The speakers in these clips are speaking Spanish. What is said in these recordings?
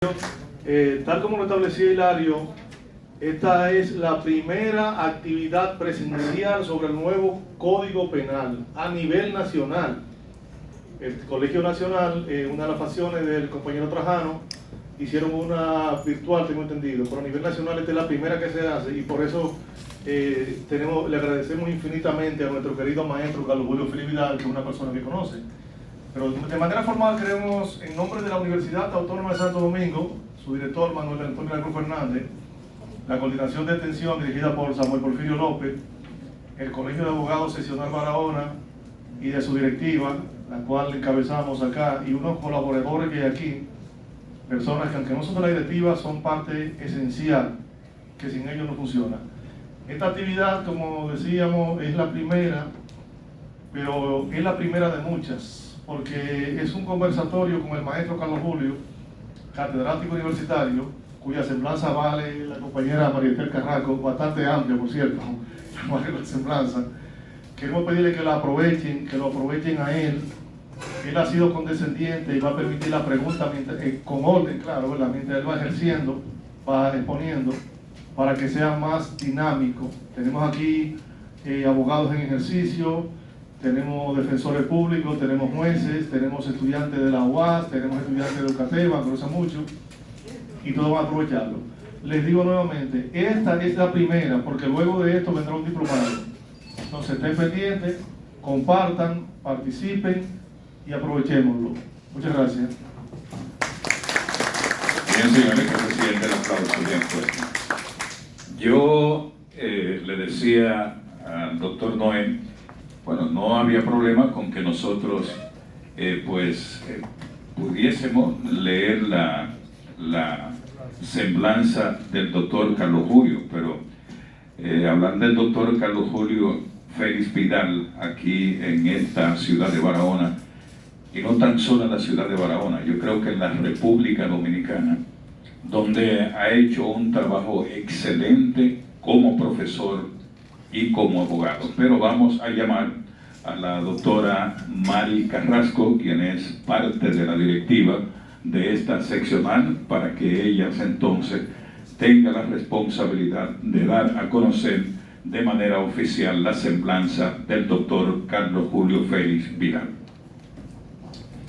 Tal como lo establecía Hilario, esta es la primera actividad presencial sobre el nuevo Código Penal a nivel nacional. El Colegio Nacional, una de las facciones del compañero Trajano, hicieron una virtual, tengo entendido, pero a nivel nacional esta es la primera que se hace y por eso le agradecemos infinitamente a nuestro querido maestro Carlos Julio Félix Vidal, que es una persona que conoce. Pero de manera formal queremos, en nombre de la Universidad Autónoma de Santo Domingo, su director Manuel Antonio Cruz Fernández, la coordinación de extensión dirigida por Samuel Porfirio López, el Colegio de Abogados Seccional Barahona y de su directiva, la cual encabezamos acá, y unos colaboradores que hay aquí, personas que aunque no son de la directiva, son parte esencial, que sin ellos no funciona. Esta actividad, como decíamos, es la primera, pero es la primera de muchas, porque es un conversatorio con el maestro Carlos Julio, catedrático universitario, cuya semblanza vale la compañera María Estel Carraco, bastante amplia, por cierto, la semblanza. Queremos pedirle que la aprovechen, que lo aprovechen a él. Él ha sido condescendiente y va a permitir la pregunta con orden, claro, ¿verdad? Mientras él va ejerciendo, va exponiendo, para que sea más dinámico. Tenemos aquí abogados en ejercicio, tenemos defensores públicos, tenemos jueces, tenemos estudiantes de la UAS, tenemos estudiantes de Eucateva, que usan mucho, y todos van a aprovecharlo. Les digo nuevamente, esta es la primera, porque luego de esto vendrá un diplomado. Entonces estén pendientes, compartan, participen y aprovechémoslo. Muchas gracias. Bien, señores, que presidente, el aplauso bien fuerte. Yo le decía al doctor Noé, bueno, no había problema con que nosotros pudiésemos leer la semblanza del doctor Carlos Julio, pero hablar del doctor Carlos Julio Félix Vidal aquí en esta ciudad de Barahona, y no tan solo en la ciudad de Barahona, yo creo que en la República Dominicana, donde ha hecho un trabajo excelente como profesor y como abogado. Pero vamos a llamar a la doctora Mari Carrasco, quien es parte de la directiva de esta seccional, para que ellas entonces tenga la responsabilidad de dar a conocer de manera oficial la semblanza del doctor Carlos Julio Félix Vidal.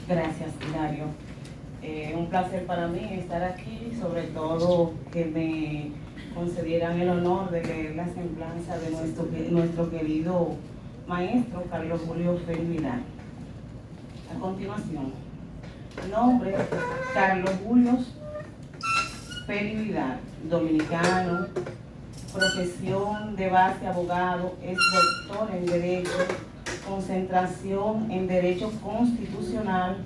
Gracias, Hilario. Un placer para mí estar aquí, sobre todo que me concedieran el honor de leer la semblanza de nuestro querido maestro Carlos Julio Félix Vidal. A continuación, nombre: Carlos Julio Félix Vidal, dominicano, profesión de base abogado, es doctor en Derecho, concentración en Derecho Constitucional,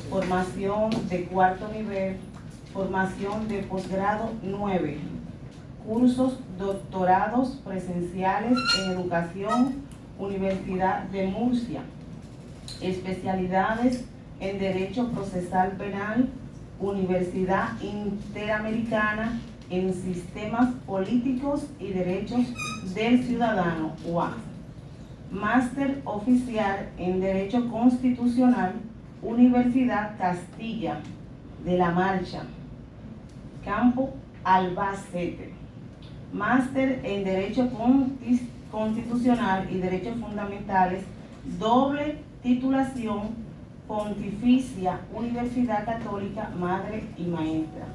formación de cuarto nivel, formación de posgrado 9, cursos doctorados presenciales en Educación, Universidad de Murcia, especialidades en Derecho Procesal Penal, Universidad Interamericana en Sistemas Políticos y Derechos del Ciudadano, UAS. Máster oficial en Derecho Constitucional, Universidad Castilla de la Mancha, Campo Albacete. Máster en Derecho Constitucional y Derechos Fundamentales, doble titulación pontificia, Universidad Católica Madre y Maestra.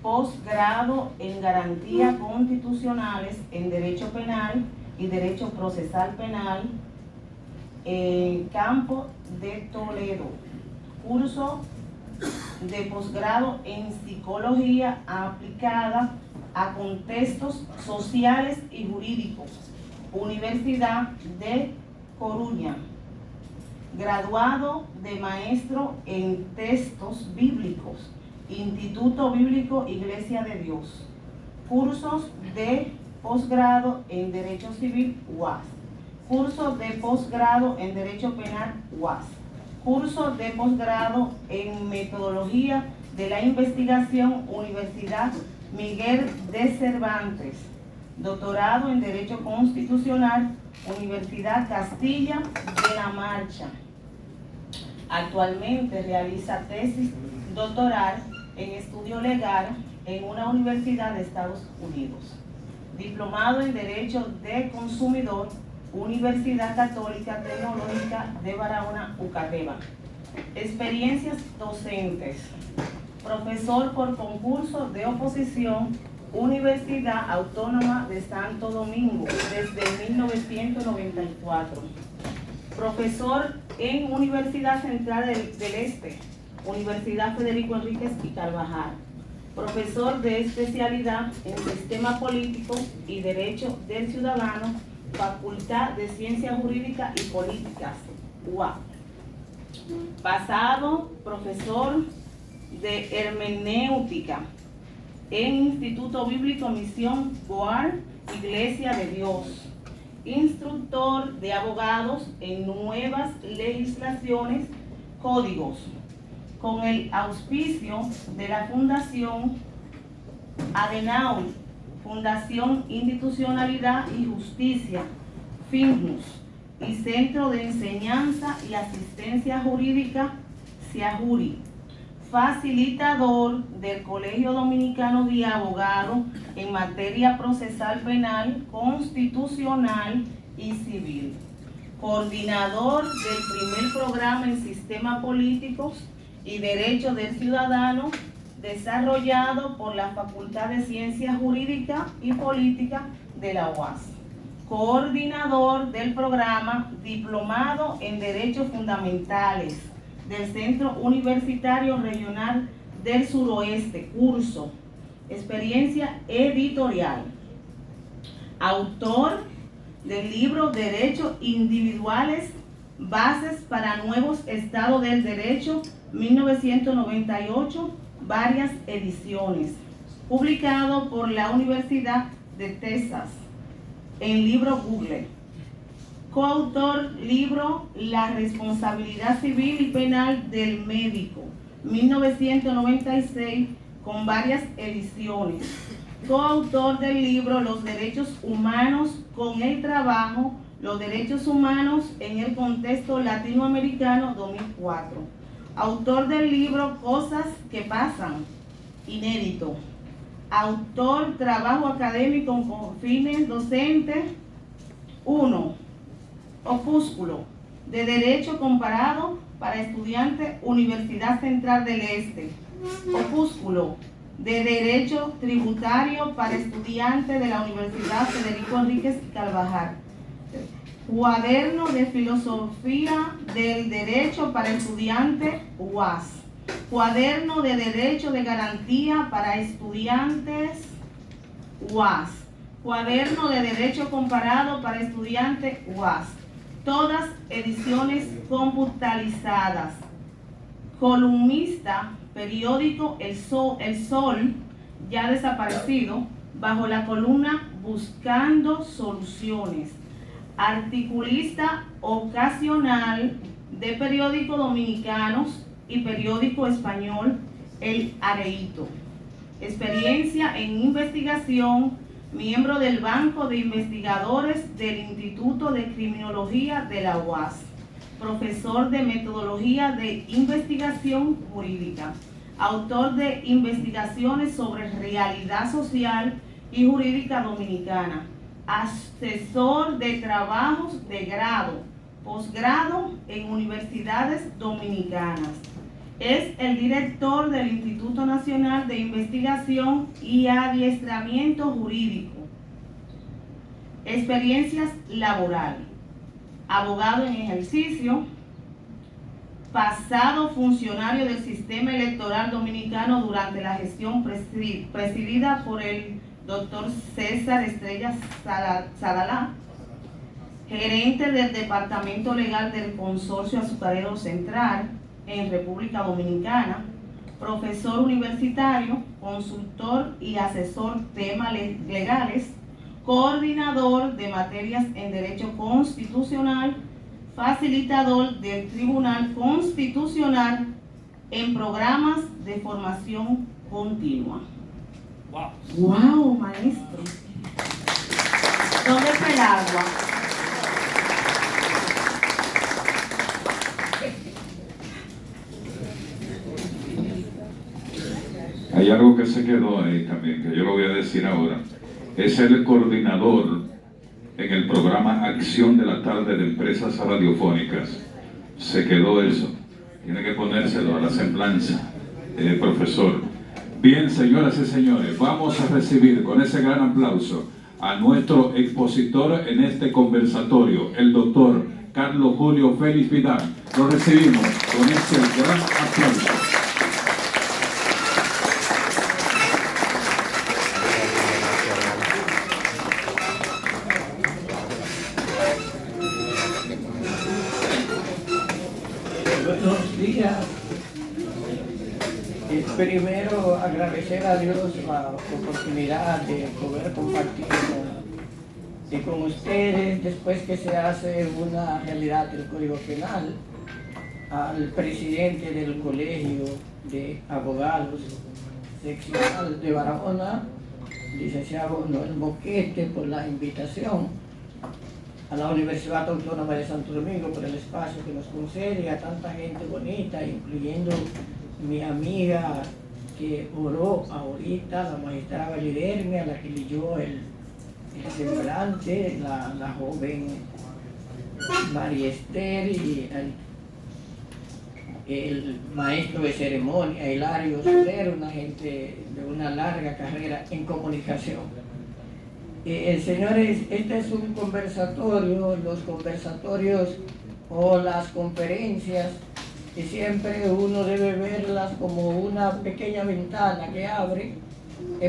Posgrado en Garantías Constitucionales en Derecho Penal y Derecho Procesal Penal en Campo de Toledo. Curso de posgrado en Psicología aplicada a contextos sociales y jurídicos, Universidad de Coruña. Graduado de maestro en textos bíblicos, Instituto Bíblico Iglesia de Dios. Cursos de posgrado en Derecho Civil, UAS. Curso de posgrado en Derecho Penal, UAS. Curso de posgrado en Metodología de la Investigación, Universidad Miguel de Cervantes. Doctorado en Derecho Constitucional, Universidad Castilla de la Mancha. Actualmente realiza tesis doctoral en estudio legal en una universidad de Estados Unidos. Diplomado en Derecho de Consumidor, Universidad Católica Tecnológica de Barahona, Ucateba. Experiencias docentes. Profesor por concurso de oposición, Universidad Autónoma de Santo Domingo, desde 1994. Profesor en Universidad Central del Este, Universidad Federico Enríquez y Carvajal. Profesor de especialidad en Sistema Político y Derecho del Ciudadano, Facultad de Ciencias Jurídicas y Políticas, UAP. Pasado profesor de Hermenéutica en Instituto Bíblico Misión Boar, Iglesia de Dios. Instructor de abogados en nuevas legislaciones, códigos, con el auspicio de la Fundación Adenauer, Fundación Institucionalidad y Justicia, FINJUS, y Centro de Enseñanza y Asistencia Jurídica, CIAJURI. Facilitador del Colegio Dominicano de Abogados en materia procesal penal, constitucional y civil. Coordinador del primer programa en Sistema Políticos y Derecho del Ciudadano, desarrollado por la Facultad de Ciencias Jurídicas y Políticas de la UAS. Coordinador del programa Diplomado en Derechos Fundamentales del Centro Universitario Regional del Suroeste, curso. Experiencia editorial. Autor del libro Derechos Individuales, Bases para Nuevos Estados del Derecho, 1998, varias ediciones. Publicado por la Universidad de Texas en libro Google. Coautor libro La responsabilidad civil y penal del médico, 1996, con varias ediciones. Coautor del libro Los derechos humanos con el trabajo, los derechos humanos en el contexto latinoamericano, 2004. Autor del libro Cosas que pasan, inédito. Autor trabajo académico con fines docentes. 1. Opúsculo de Derecho Comparado para Estudiantes, Universidad Central del Este. Opúsculo de Derecho Tributario para Estudiantes de la Universidad Federico Enríquez y Carvajal. Cuaderno de Filosofía del Derecho para Estudiantes, UAS. Cuaderno de Derecho de Garantía para Estudiantes, UAS. Cuaderno de Derecho Comparado para Estudiantes, UAS. Todas ediciones computarizadas. Columnista, periódico El Sol, ya desaparecido, bajo la columna Buscando Soluciones. Articulista ocasional de periódicos dominicanos y periódico español El Areíto. Experiencia en investigación, miembro del Banco de Investigadores del Instituto de Criminología de la UAS, profesor de Metodología de Investigación Jurídica, autor de investigaciones sobre realidad social y jurídica dominicana, asesor de trabajos de grado, posgrado en universidades dominicanas. Es el director del Instituto Nacional de Investigación y Adiestramiento Jurídico. Experiencias laborales. Abogado en ejercicio. Pasado funcionario del sistema electoral dominicano durante la gestión presidida por el doctor César Estrella Sadalá. Gerente del Departamento Legal del Consorcio Azucarero Central en República Dominicana, profesor universitario, consultor y asesor temas legales, coordinador de materias en Derecho Constitucional, facilitador del Tribunal Constitucional en programas de formación continua. ¡Wow, maestro! ¿Dónde está el agua? Hay algo que se quedó ahí también, que yo lo voy a decir ahora. Es el coordinador en el programa Acción de la Tarde de Empresas Radiofónicas. Se quedó eso. Tiene que ponérselo a la semblanza, profesor. Bien, señoras y señores, vamos a recibir con ese gran aplauso a nuestro expositor en este conversatorio, el doctor Carlos Julio Félix Vidal. Lo recibimos con ese gran aplauso. Buenos días. Primero agradecer a Dios la oportunidad de poder compartir con ustedes después que se hace una realidad del Código Penal, al presidente del Colegio de Abogados Seccional de Barahona, licenciado Noel Boquete, por la invitación, a la Universidad Autónoma de Santo Domingo por el espacio que nos concede, a tanta gente bonita, incluyendo mi amiga que oró ahorita, la magistrada Validerme, a la que leyó el semblante, la joven María Esther, y el maestro de ceremonia, Hilario Soler, una gente de una larga carrera en comunicación. Señores, este es un conversatorio. Los conversatorios o las conferencias, que siempre uno debe verlas como una pequeña ventana que abre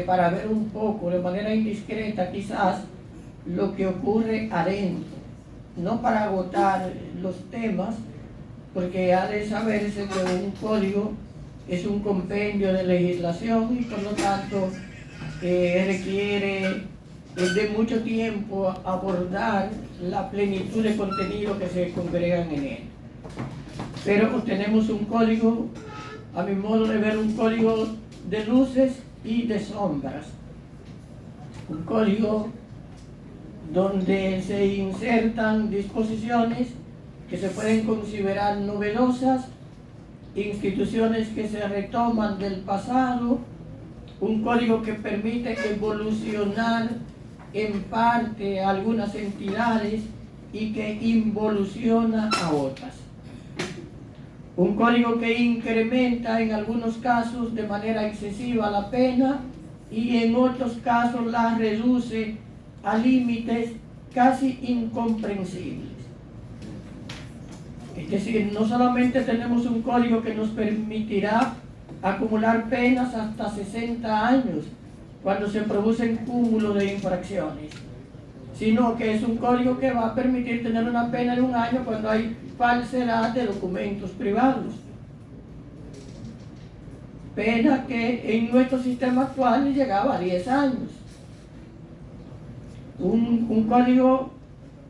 para ver un poco, de manera indiscreta quizás, lo que ocurre adentro, no para agotar los temas, porque ha de saberse que un código es un compendio de legislación y por lo tanto requiere de mucho tiempo abordar la plenitud de contenido que se congregan en él. Pero pues tenemos un código, a mi modo de ver, un código de luces y de sombras. Un código donde se insertan disposiciones que se pueden considerar novedosas, instituciones que se retoman del pasado, un código que permite evolucionar en parte a algunas entidades y que involuciona a otras. Un código que incrementa en algunos casos de manera excesiva la pena y en otros casos la reduce a límites casi incomprensibles. Es decir, no solamente tenemos un código que nos permitirá acumular penas hasta 60 años cuando se producen cúmulos de infracciones, sino que es un código que va a permitir tener una pena de 1 año cuando hay falsedad de documentos privados. Pena que en nuestro sistema actual llegaba a 10 años. Un código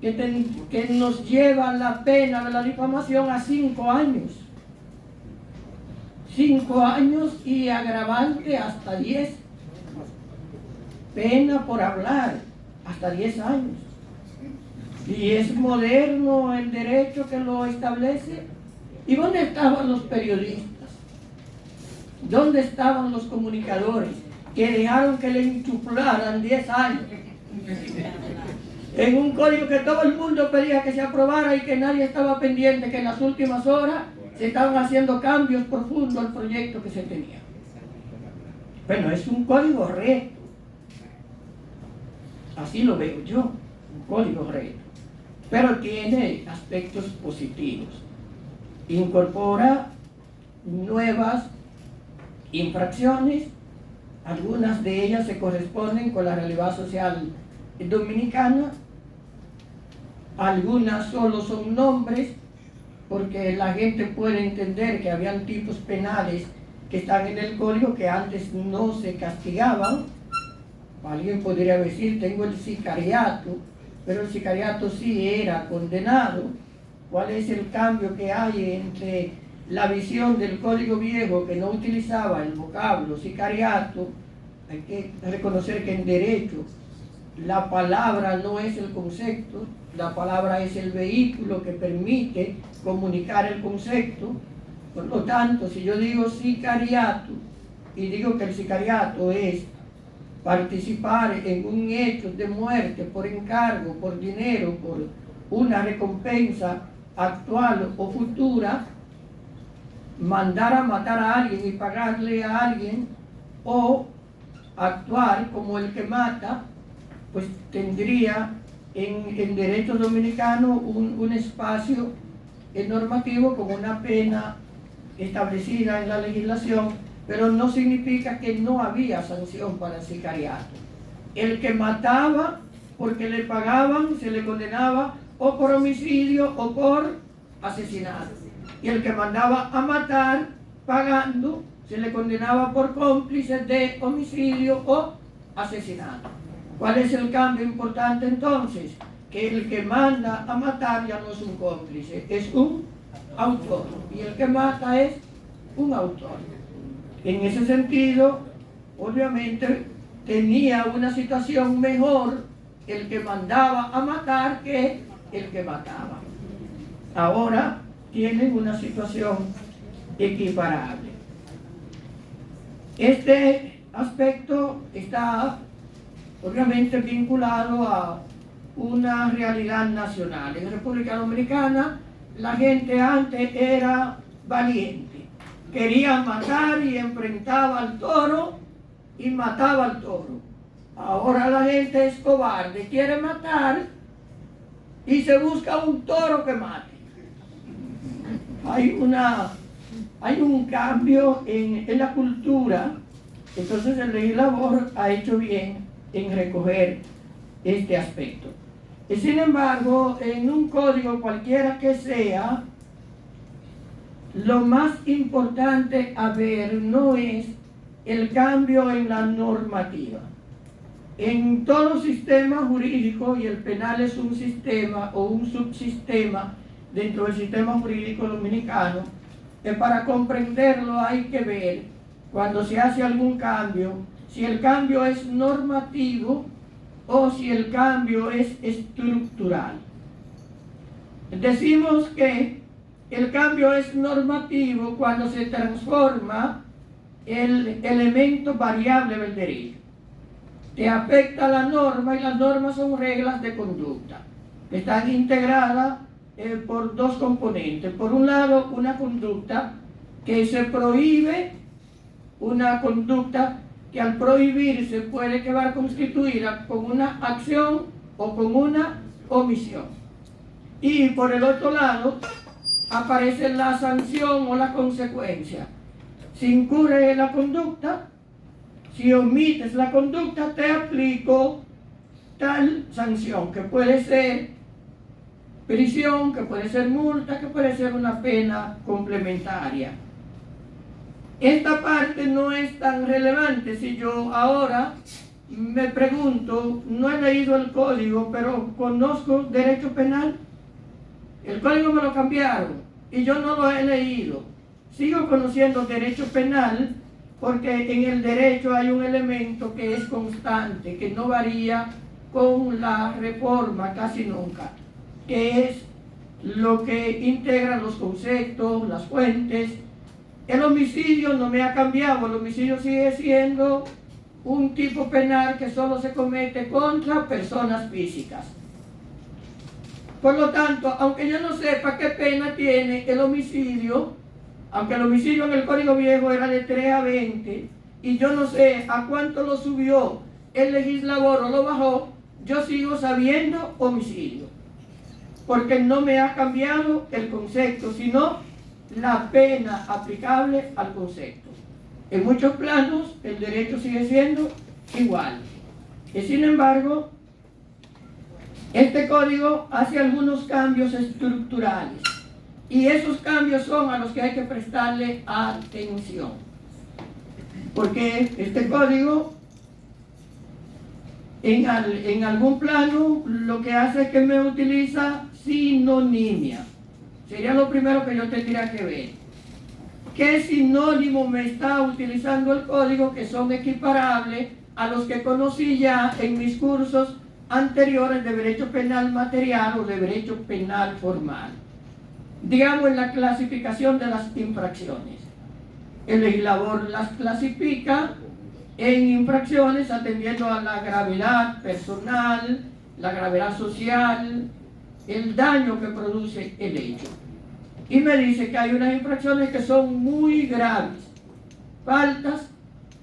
que nos lleva la pena de la difamación a 5 años. 5 años y agravante hasta 10. Pena por hablar hasta 10 años. Y es moderno el derecho que lo establece. ¿Y dónde estaban los periodistas? ¿Dónde estaban los comunicadores que dejaron que le enchuflaran 10 años? En un código que todo el mundo pedía que se aprobara y que nadie estaba pendiente, que en las últimas horas se estaban haciendo cambios profundos al proyecto que se tenía. Bueno, es un código recto. Así lo veo yo, un código recto. Pero tiene aspectos positivos. Incorpora nuevas infracciones, algunas de ellas se corresponden con la realidad social dominicana, algunas solo son nombres, porque la gente puede entender que habían tipos penales que están en el código que antes no se castigaban. Alguien podría decir, tengo el sicariato, pero el sicariato sí era condenado. ¿Cuál es el cambio que hay entre la visión del Código Viejo, que no utilizaba el vocablo sicariato? Hay que reconocer que en derecho la palabra no es el concepto, la palabra es el vehículo que permite comunicar el concepto. Por lo tanto, si yo digo sicariato, y digo que el sicariato es participar en un hecho de muerte por encargo, por dinero, por una recompensa actual o futura, mandar a matar a alguien y pagarle a alguien, o actuar como el que mata, pues tendría en derecho dominicano un espacio normativo con una pena establecida en la legislación, pero no significa que no había sanción para el sicariato. El que mataba porque le pagaban se le condenaba o por homicidio o por asesinato, y el que mandaba a matar pagando se le condenaba por cómplice de homicidio o asesinato. ¿Cuál es el cambio importante entonces? Que el que manda a matar ya no es un cómplice, es un autor, y el que mata es un autor. En ese sentido, obviamente, tenía una situación mejor el que mandaba a matar que el que mataba. Ahora tienen una situación equiparable. Este aspecto está obviamente vinculado a una realidad nacional. En República Dominicana la gente antes era valiente, quería matar y enfrentaba al toro y mataba al toro. Ahora la gente es cobarde, quiere matar y se busca un toro que mate. Hay un cambio en la cultura, entonces el legislador ha hecho bien en recoger este aspecto. Sin embargo, en un código cualquiera que sea, lo más importante a ver no es el cambio en la normativa. En todo sistema jurídico, y el penal es un sistema o un subsistema dentro del sistema jurídico dominicano, para comprenderlo hay que ver, cuando se hace algún cambio, si el cambio es normativo o si el cambio es estructural. Decimos que el cambio es normativo cuando se transforma el elemento variable del derecho. Te afecta la norma, y las normas son reglas de conducta que están integradas por dos componentes. Por un lado, una conducta que se prohíbe, una conducta que al prohibirse puede quedar constituida con una acción o con una omisión. Y por el otro lado, aparece la sanción o la consecuencia. Si incurre la conducta, si omites la conducta, te aplico tal sanción, que puede ser prisión, que puede ser multa, que puede ser una pena complementaria. Esta parte no es tan relevante. Si yo ahora me pregunto, no he leído el código, pero conozco derecho penal, el código me lo cambiaron y yo no lo he leído. Sigo conociendo derecho penal porque en el derecho hay un elemento que es constante, que no varía con la reforma casi nunca, que es lo que integra los conceptos, las fuentes. El homicidio no me ha cambiado, el homicidio sigue siendo un tipo penal que solo se comete contra personas físicas. Por lo tanto, aunque yo no sepa qué pena tiene el homicidio, aunque el homicidio en el Código Viejo era de 3 a 20, y yo no sé a cuánto lo subió el legislador o lo bajó, yo sigo sabiendo homicidio, porque no me ha cambiado el concepto, sino la pena aplicable al concepto. En muchos planos el derecho sigue siendo igual. Y sin embargo, este código hace algunos cambios estructurales, y esos cambios son a los que hay que prestarle atención, porque este código en algún plano lo que hace es que me utiliza sinonimia. Sería lo primero que yo tendría que ver. ¿Qué sinónimo me está utilizando el código que son equiparables a los que conocí ya en mis cursos anteriores de derecho penal material o de derecho penal formal? Digamos, en la clasificación de las infracciones. El legislador las clasifica en infracciones atendiendo a la gravedad personal, la gravedad social, el daño que produce el hecho. Y me dice que hay unas infracciones que son muy graves, faltas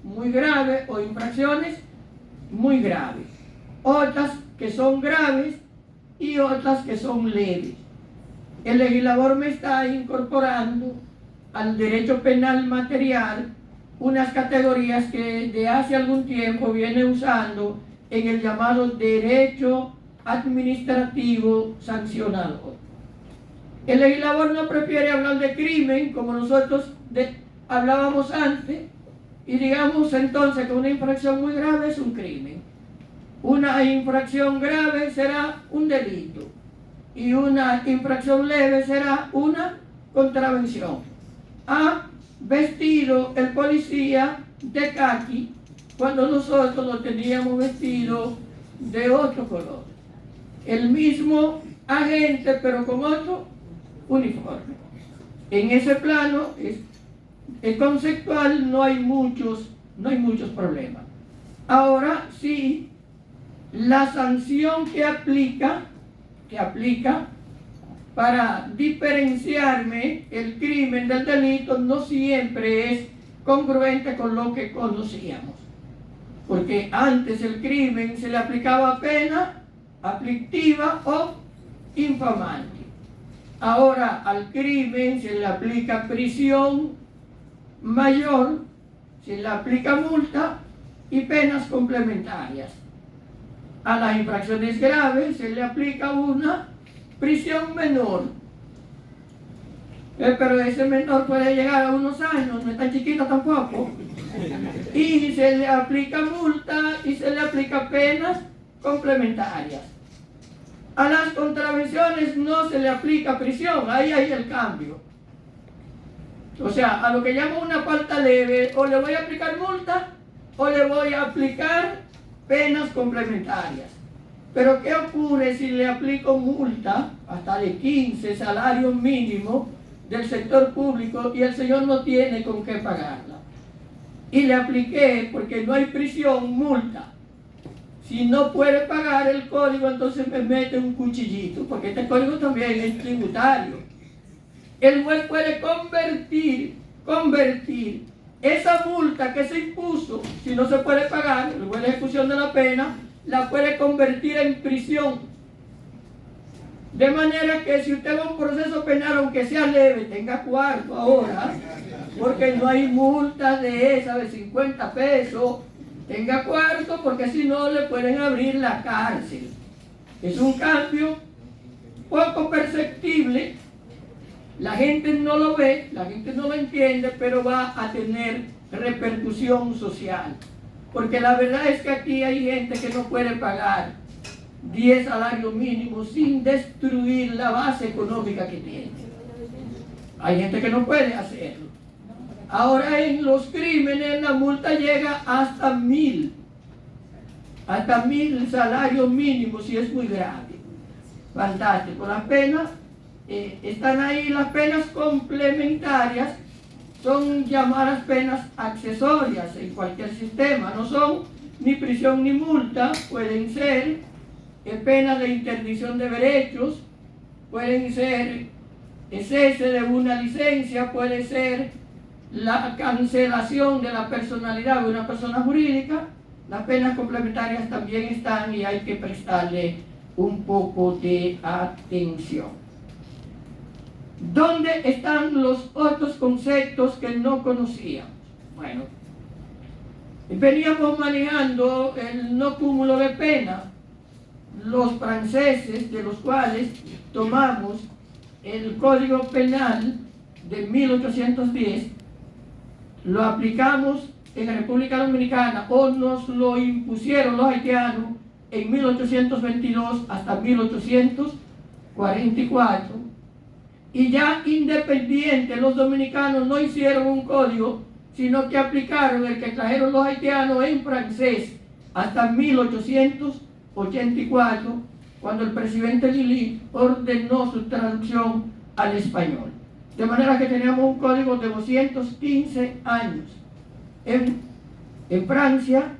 muy graves o infracciones muy graves, otras que son graves y otras que son leves. El legislador me está incorporando al derecho penal material unas categorías que de hace algún tiempo viene usando en el llamado derecho administrativo sancionador. El legislador no prefiere hablar de crimen como nosotros hablábamos antes, y digamos entonces que una infracción muy grave es un crimen. Una infracción grave será un delito y una infracción leve será una contravención. Ha vestido el policía de caqui cuando nosotros lo teníamos vestido de otro color. El mismo agente pero con otro uniforme. En ese plano es conceptual, no hay muchos problemas. Ahora sí, la sanción que aplica para diferenciarme el crimen del delito no siempre es congruente con lo que conocíamos. Porque antes el crimen se le aplicaba pena aflictiva o infamante. Ahora al crimen se le aplica prisión mayor, se le aplica multa y penas complementarias. A las infracciones graves se le aplica una prisión menor. Pero ese menor puede llegar a unos años, no es tan chiquito tampoco. Y se le aplica multa y se le aplica penas complementarias. A las contravenciones no se le aplica prisión, ahí hay el cambio. O sea, a lo que llamo una falta leve, o le voy a aplicar multa o le voy a aplicar penas complementarias. Pero ¿qué ocurre si le aplico multa hasta de 15 salarios mínimos del sector público y el señor no tiene con qué pagarla? Y le apliqué, porque no hay prisión, multa. Si no puede pagar el código, entonces me mete un cuchillito, porque este código también es tributario. El juez puede convertir esa multa que se impuso, si no se puede pagar, el juez de ejecución de la pena, la puede convertir en prisión. De manera que si usted va a un proceso penal, aunque sea leve, tenga cuarto ahora, porque no hay multas de esas de 50 pesos, tenga cuarto, porque si no le pueden abrir la cárcel. Es un cambio poco perceptible, la gente no lo ve, la gente no lo entiende, pero va a tener repercusión social. Porque la verdad es que aquí hay gente que no puede pagar 10 salarios mínimos sin destruir la base económica que tiene. Hay gente que no puede hacerlo. Ahora en los crímenes la multa llega hasta 1000 salarios mínimos si es muy grave. Fantástico. Las penas están ahí. Las penas complementarias son llamadas penas accesorias en cualquier sistema. No son ni prisión ni multa. Pueden ser penas de interdicción de derechos, pueden ser cese de una licencia, puede ser la cancelación de la personalidad de una persona jurídica. Las penas complementarias también están y hay que prestarle un poco de atención. ¿Dónde están los otros conceptos que no conocíamos? Bueno, veníamos manejando el no cúmulo de pena. Los franceses, de los cuales tomamos el Código Penal de 1810, lo aplicamos en la República Dominicana, o nos lo impusieron los haitianos en 1822 hasta 1844, y ya independiente los dominicanos no hicieron un código, sino que aplicaron el que trajeron los haitianos en francés hasta 1884, cuando el presidente Lili ordenó su traducción al español. De manera que teníamos un código de 215 años en Francia,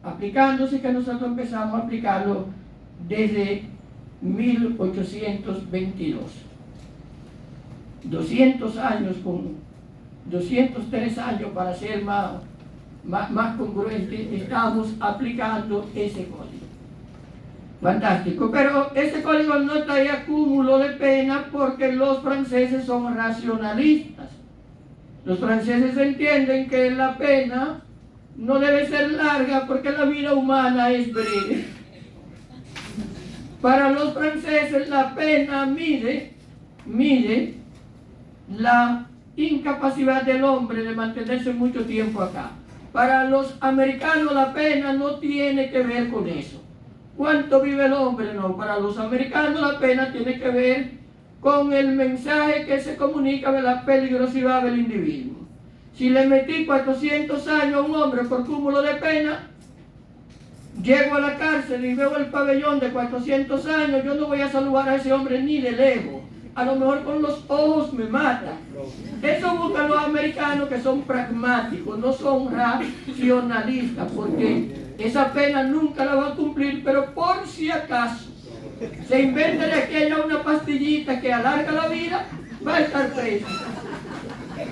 aplicándose, que nosotros empezamos a aplicarlo desde 1822. 200 años, con 203 años para ser más congruente, estamos aplicando ese código. Fantástico, pero este código no traía cúmulo de pena porque los franceses son racionalistas. Los franceses entienden que la pena no debe ser larga porque la vida humana es breve. Para los franceses la pena mide la incapacidad del hombre de mantenerse mucho tiempo acá. Para los americanos la pena no tiene que ver con eso. ¿Cuánto vive el hombre? No, para los americanos la pena tiene que ver con el mensaje que se comunica de la peligrosidad del individuo. Si le metí 400 años a un hombre por cúmulo de pena, llego a la cárcel y veo el pabellón de 400 años, yo no voy a saludar a ese hombre ni de lejos. A lo mejor con los ojos me mata. Eso buscan los americanos, que son pragmáticos, no son racionalistas, porque esa pena nunca la va a cumplir, pero por si acaso se inventa de aquella una pastillita que alarga la vida, va a estar preso.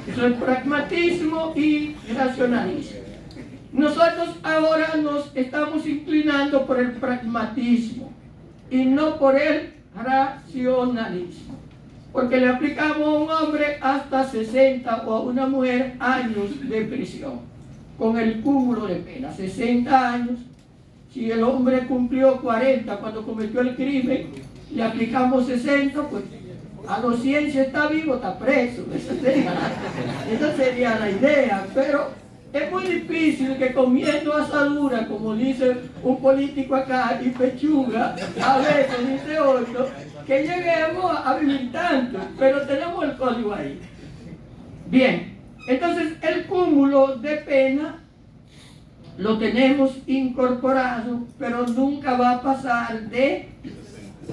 Eso es pragmatismo y racionalismo. Nosotros ahora nos estamos inclinando por el pragmatismo y no por el racionalismo, porque le aplicamos a un hombre hasta 60 o a una mujer años de prisión con el cúmulo de pena. 60 años. Si el hombre cumplió 40 cuando cometió el crimen, le aplicamos 60, pues a los 100 si está vivo está preso. Esa sería la idea, pero es muy difícil que comiendo asadura, como dice un político acá, y pechuga, a veces dice otro, que lleguemos a vivir tanto, pero tenemos el código ahí. Bien, entonces el cúmulo de pena lo tenemos incorporado, pero nunca va a pasar de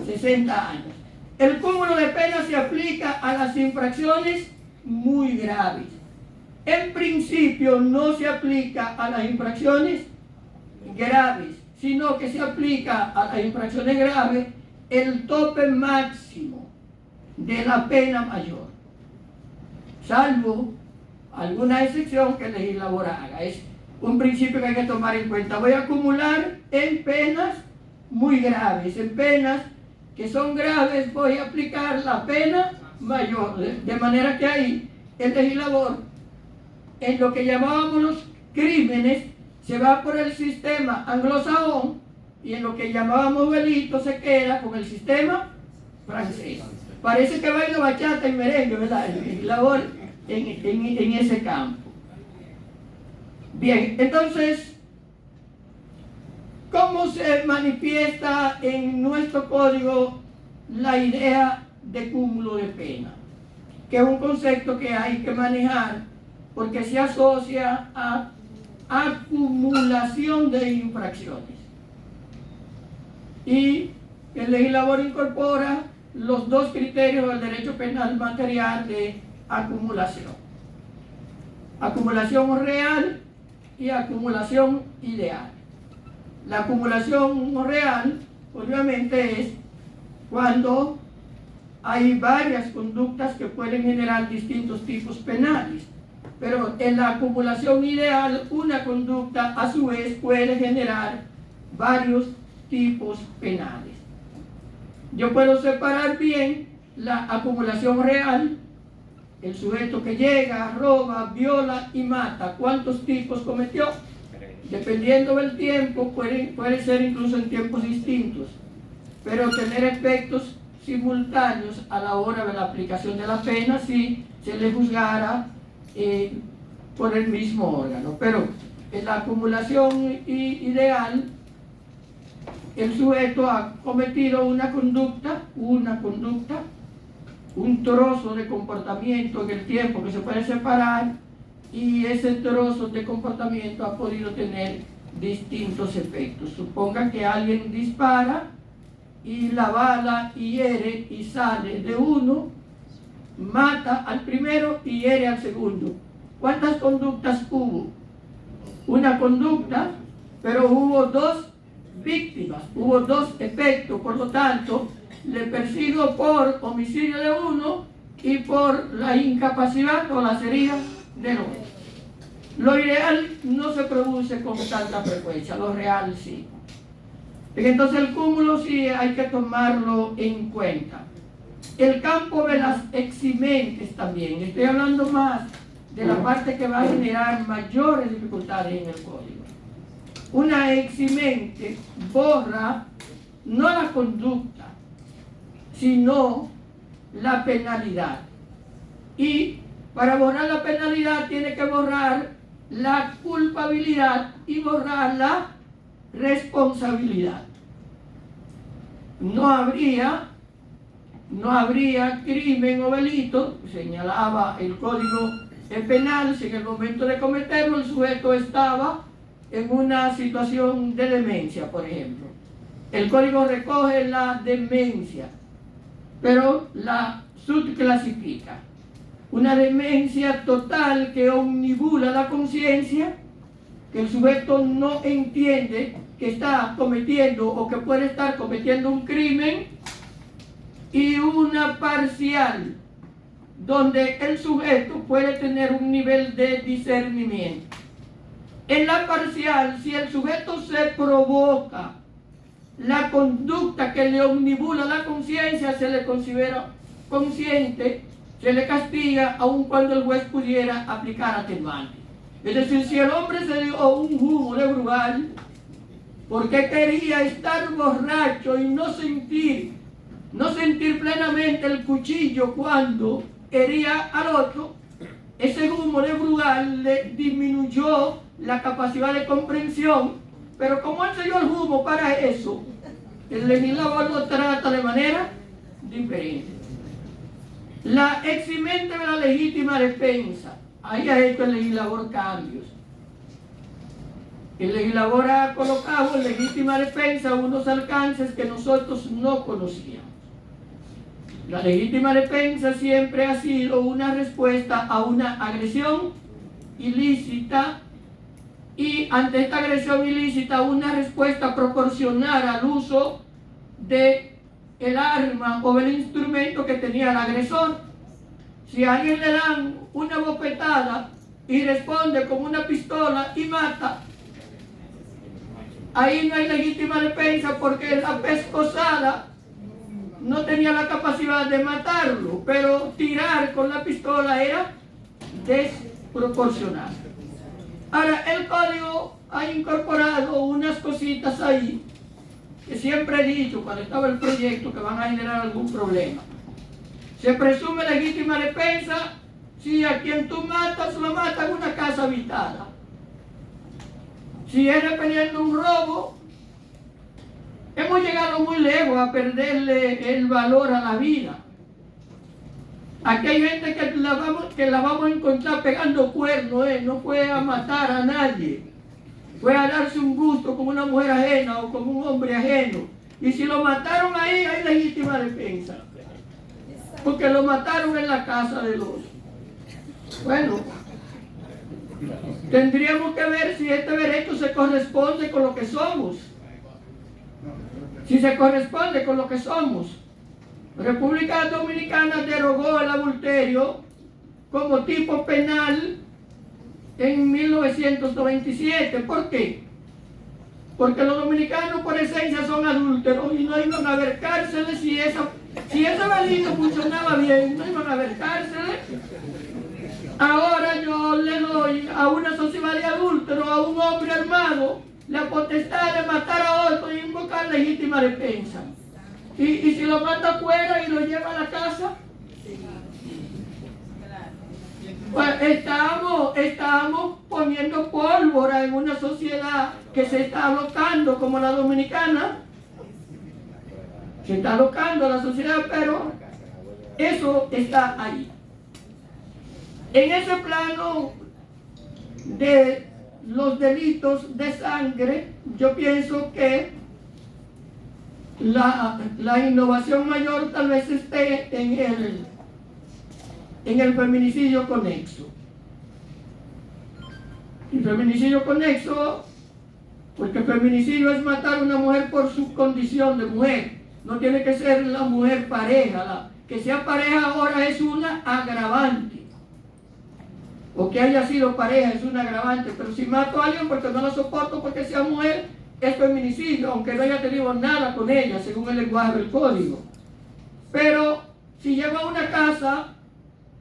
60 años. El cúmulo de pena se aplica a las infracciones muy graves. En principio no se aplica a las infracciones graves, sino que se aplica a las infracciones graves el tope máximo de la pena mayor, salvo alguna excepción que el legislador haga. Es un principio que hay que tomar en cuenta. Voy a acumular en penas muy graves, en penas que son graves voy a aplicar la pena mayor, de manera que ahí el legislador, en lo que llamábamos los crímenes, se va por el sistema anglosajón, y en lo que llamábamos delito se queda con el sistema francés. Parece que baila bachata y merengue, ¿verdad? El legislador en ese campo. Bien, entonces, ¿cómo se manifiesta en nuestro código la idea de cúmulo de pena? Que es un concepto que hay que manejar porque se asocia a acumulación de infracciones. Y el legislador incorpora los dos criterios del derecho penal material de acumulación. Acumulación real y acumulación ideal. La acumulación real, obviamente, es cuando hay varias conductas que pueden generar distintos tipos penales. Pero en la acumulación ideal, una conducta a su vez puede generar varios tipos penales. Yo puedo separar bien la acumulación real, el sujeto que llega, roba, viola y mata. ¿Cuántos tipos cometió? Dependiendo del tiempo, puede ser incluso en tiempos distintos, pero tener efectos simultáneos a la hora de la aplicación de la pena si se le juzgara por el mismo órgano. Pero en la acumulación ideal, el sujeto ha cometido una conducta, un trozo de comportamiento en el tiempo que se puede separar, y ese trozo de comportamiento ha podido tener distintos efectos. Supongan que alguien dispara y la bala hiere y sale de uno, mata al primero y hiere al segundo. ¿Cuántas conductas hubo? Una conducta, pero hubo dos víctimas, hubo dos efectos. Por lo tanto, le persigo por homicidio de uno y por la incapacidad o las heridas del otro. Lo ideal no se produce con tanta frecuencia, lo real sí. Entonces el cúmulo sí hay que tomarlo en cuenta. El campo de las eximentes también. Estoy hablando más de la parte que va a generar mayores dificultades en el código. Una eximente borra no la conducta, sino la penalidad. Y para borrar la penalidad tiene que borrar la culpabilidad y borrar la responsabilidad. No habría crimen o delito, señalaba el Código Penal, si en el momento de cometerlo el sujeto estaba en una situación de demencia, por ejemplo. El Código recoge la demencia, pero la subclasifica. Una demencia total que omnibula la conciencia, que el sujeto no entiende que está cometiendo o que puede estar cometiendo un crimen, y una parcial, donde el sujeto puede tener un nivel de discernimiento. En la parcial, si el sujeto se provoca la conducta que le omnibula la conciencia, se le considera consciente, se le castiga aun cuando el juez pudiera aplicar atenuante. Es decir, si el hombre se dio un jugo de Brugal porque quería estar borracho y no sentir plenamente el cuchillo cuando hería al otro, ese humo de Brugal le disminuyó la capacidad de comprensión, pero como él se dio el humo para eso, el legislador lo trata de manera diferente. La eximente de la legítima defensa, ahí ha hecho el legislador cambios. El legislador ha colocado en legítima defensa unos alcances que nosotros no conocíamos. La legítima defensa siempre ha sido una respuesta a una agresión ilícita, y ante esta agresión ilícita una respuesta proporcional al uso de el arma o el instrumento que tenía el agresor. Si a alguien le dan una bofetada y responde con una pistola y mata, ahí no hay legítima defensa, porque la pescozada no tenía la capacidad de matarlo, pero tirar con la pistola era desproporcional. Ahora, el código ha incorporado unas cositas ahí que siempre he dicho cuando estaba el proyecto que van a generar algún problema. Se presume legítima defensa si a quien tú matas lo matas en una casa habitada. Si es dependiendo un robo, hemos llegado muy lejos a perderle el valor a la vida. Aquí hay gente que la vamos a encontrar pegando cuernos, no fue a matar a nadie, fue a darse un gusto con una mujer ajena o con un hombre ajeno. Y si lo mataron ahí, hay legítima defensa, porque lo mataron en la casa de los. Bueno, tendríamos que ver si este derecho se corresponde con lo que somos. Si se corresponde con lo que somos. República Dominicana derogó el adulterio como tipo penal en 1997. ¿Por qué? Porque los dominicanos por esencia son adúlteros y no iban a haber cárceles. Si ese delito funcionaba bien, no iban a haber cárceles. Ahora yo le doy a una sociedad de adúlteros, a un hombre armado, la potestad de matar a otro y invocar legítima defensa. Y si lo mata afuera y lo lleva a la casa, pues estamos poniendo pólvora en una sociedad que se está alocando como la dominicana. Se está alocando la sociedad, pero eso está ahí. En ese plano de los delitos de sangre, yo pienso que la innovación mayor tal vez esté en el feminicidio conexo. El feminicidio conexo, porque el feminicidio es matar a una mujer por su condición de mujer. No tiene que ser la mujer pareja. Que sea pareja ahora es una agravante. O que haya sido pareja es una agravante. Pero si mato a alguien porque no la soporto porque sea mujer, es feminicidio, aunque no haya tenido nada con ella, según el lenguaje del código. Pero si llego a una casa,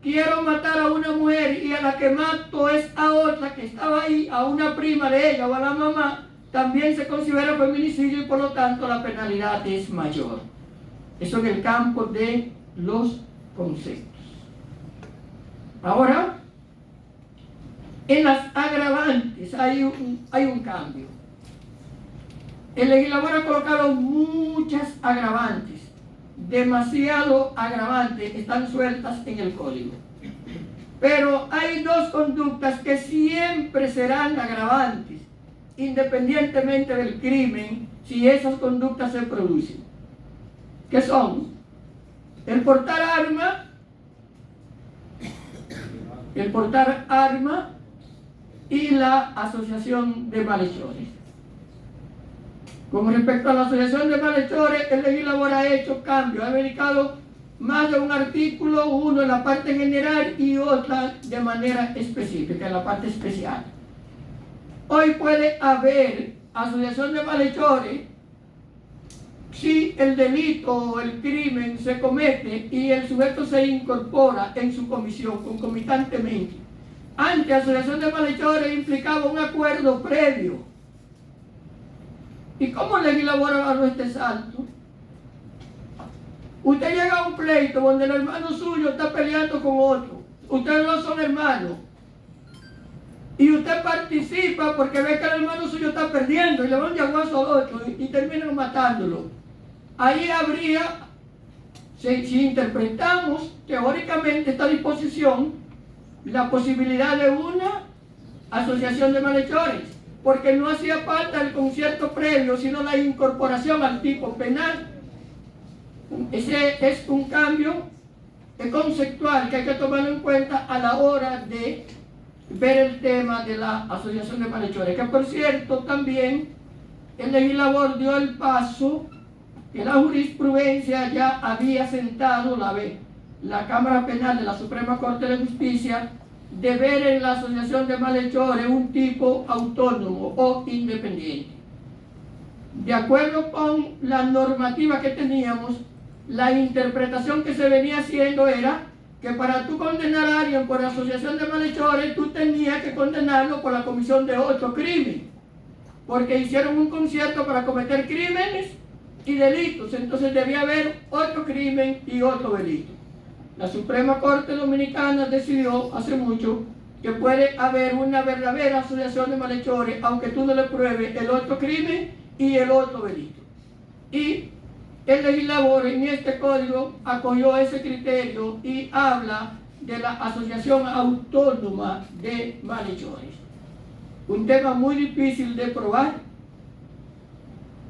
quiero matar a una mujer y a la que mato es a otra que estaba ahí, a una prima de ella o a la mamá, también se considera feminicidio y por lo tanto la penalidad es mayor. Eso en el campo de los conceptos. Ahora, en las agravantes hay un cambio. El legislador ha colocado muchas agravantes, demasiado agravantes, están sueltas en el código. Pero hay dos conductas que siempre serán agravantes, independientemente del crimen, si esas conductas se producen. ¿Qué son? El portar arma y la asociación de malhechores. Con respecto a la asociación de malhechores, el legislador ha hecho cambios, ha dedicado más de un artículo, uno en la parte general y otra de manera específica, en la parte especial. Hoy puede haber asociación de malhechores si el delito o el crimen se comete y el sujeto se incorpora en su comisión concomitantemente. Antes, asociación de malhechores implicaba un acuerdo previo. ¿Y cómo el legislador agarró este salto? Usted llega a un pleito donde el hermano suyo está peleando con otro. Ustedes no son hermanos. Y usted participa porque ve que el hermano suyo está perdiendo y le van de aguazo al otro y terminan matándolo. Ahí habría, si interpretamos teóricamente esta disposición, la posibilidad de una asociación de malhechores, porque no hacía falta el concierto previo, sino la incorporación al tipo penal. Ese es un cambio conceptual que hay que tomarlo en cuenta a la hora de ver el tema de la asociación de malhechores, que por cierto también el legislador dio el paso que la jurisprudencia ya había sentado la Cámara Penal de la Suprema Corte de Justicia de ver en la asociación de malhechores un tipo autónomo o independiente. De acuerdo con la normativa que teníamos, la interpretación que se venía haciendo era que para tú condenar a alguien por asociación de malhechores, tú tenías que condenarlo por la comisión de otro crimen, porque hicieron un concierto para cometer crímenes y delitos, entonces debía haber otro crimen y otro delito. La Suprema Corte Dominicana decidió hace mucho que puede haber una verdadera asociación de malhechores, aunque tú no le pruebes el otro crimen y el otro delito. Y el legislador en este código acogió ese criterio y habla de la asociación autónoma de malhechores. Un tema muy difícil de probar.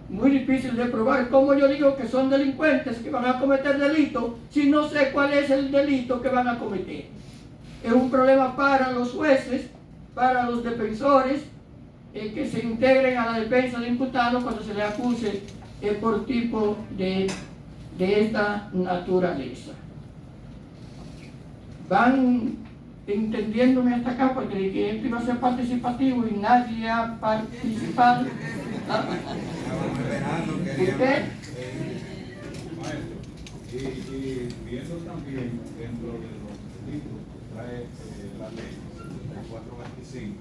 Muy difícil de probar. ¿Cómo yo digo que son delincuentes que van a cometer delitos si no sé cuál es el delito que van a cometer? Es un problema para los jueces, para los defensores, que se integren a la defensa de imputados cuando se les acuse por tipo de esta naturaleza. Van entendiéndome hasta acá porque que esto iba a ser participativo y nadie ha participado. ¿Usted? Y viendo también dentro de los delitos que trae la ley 7425,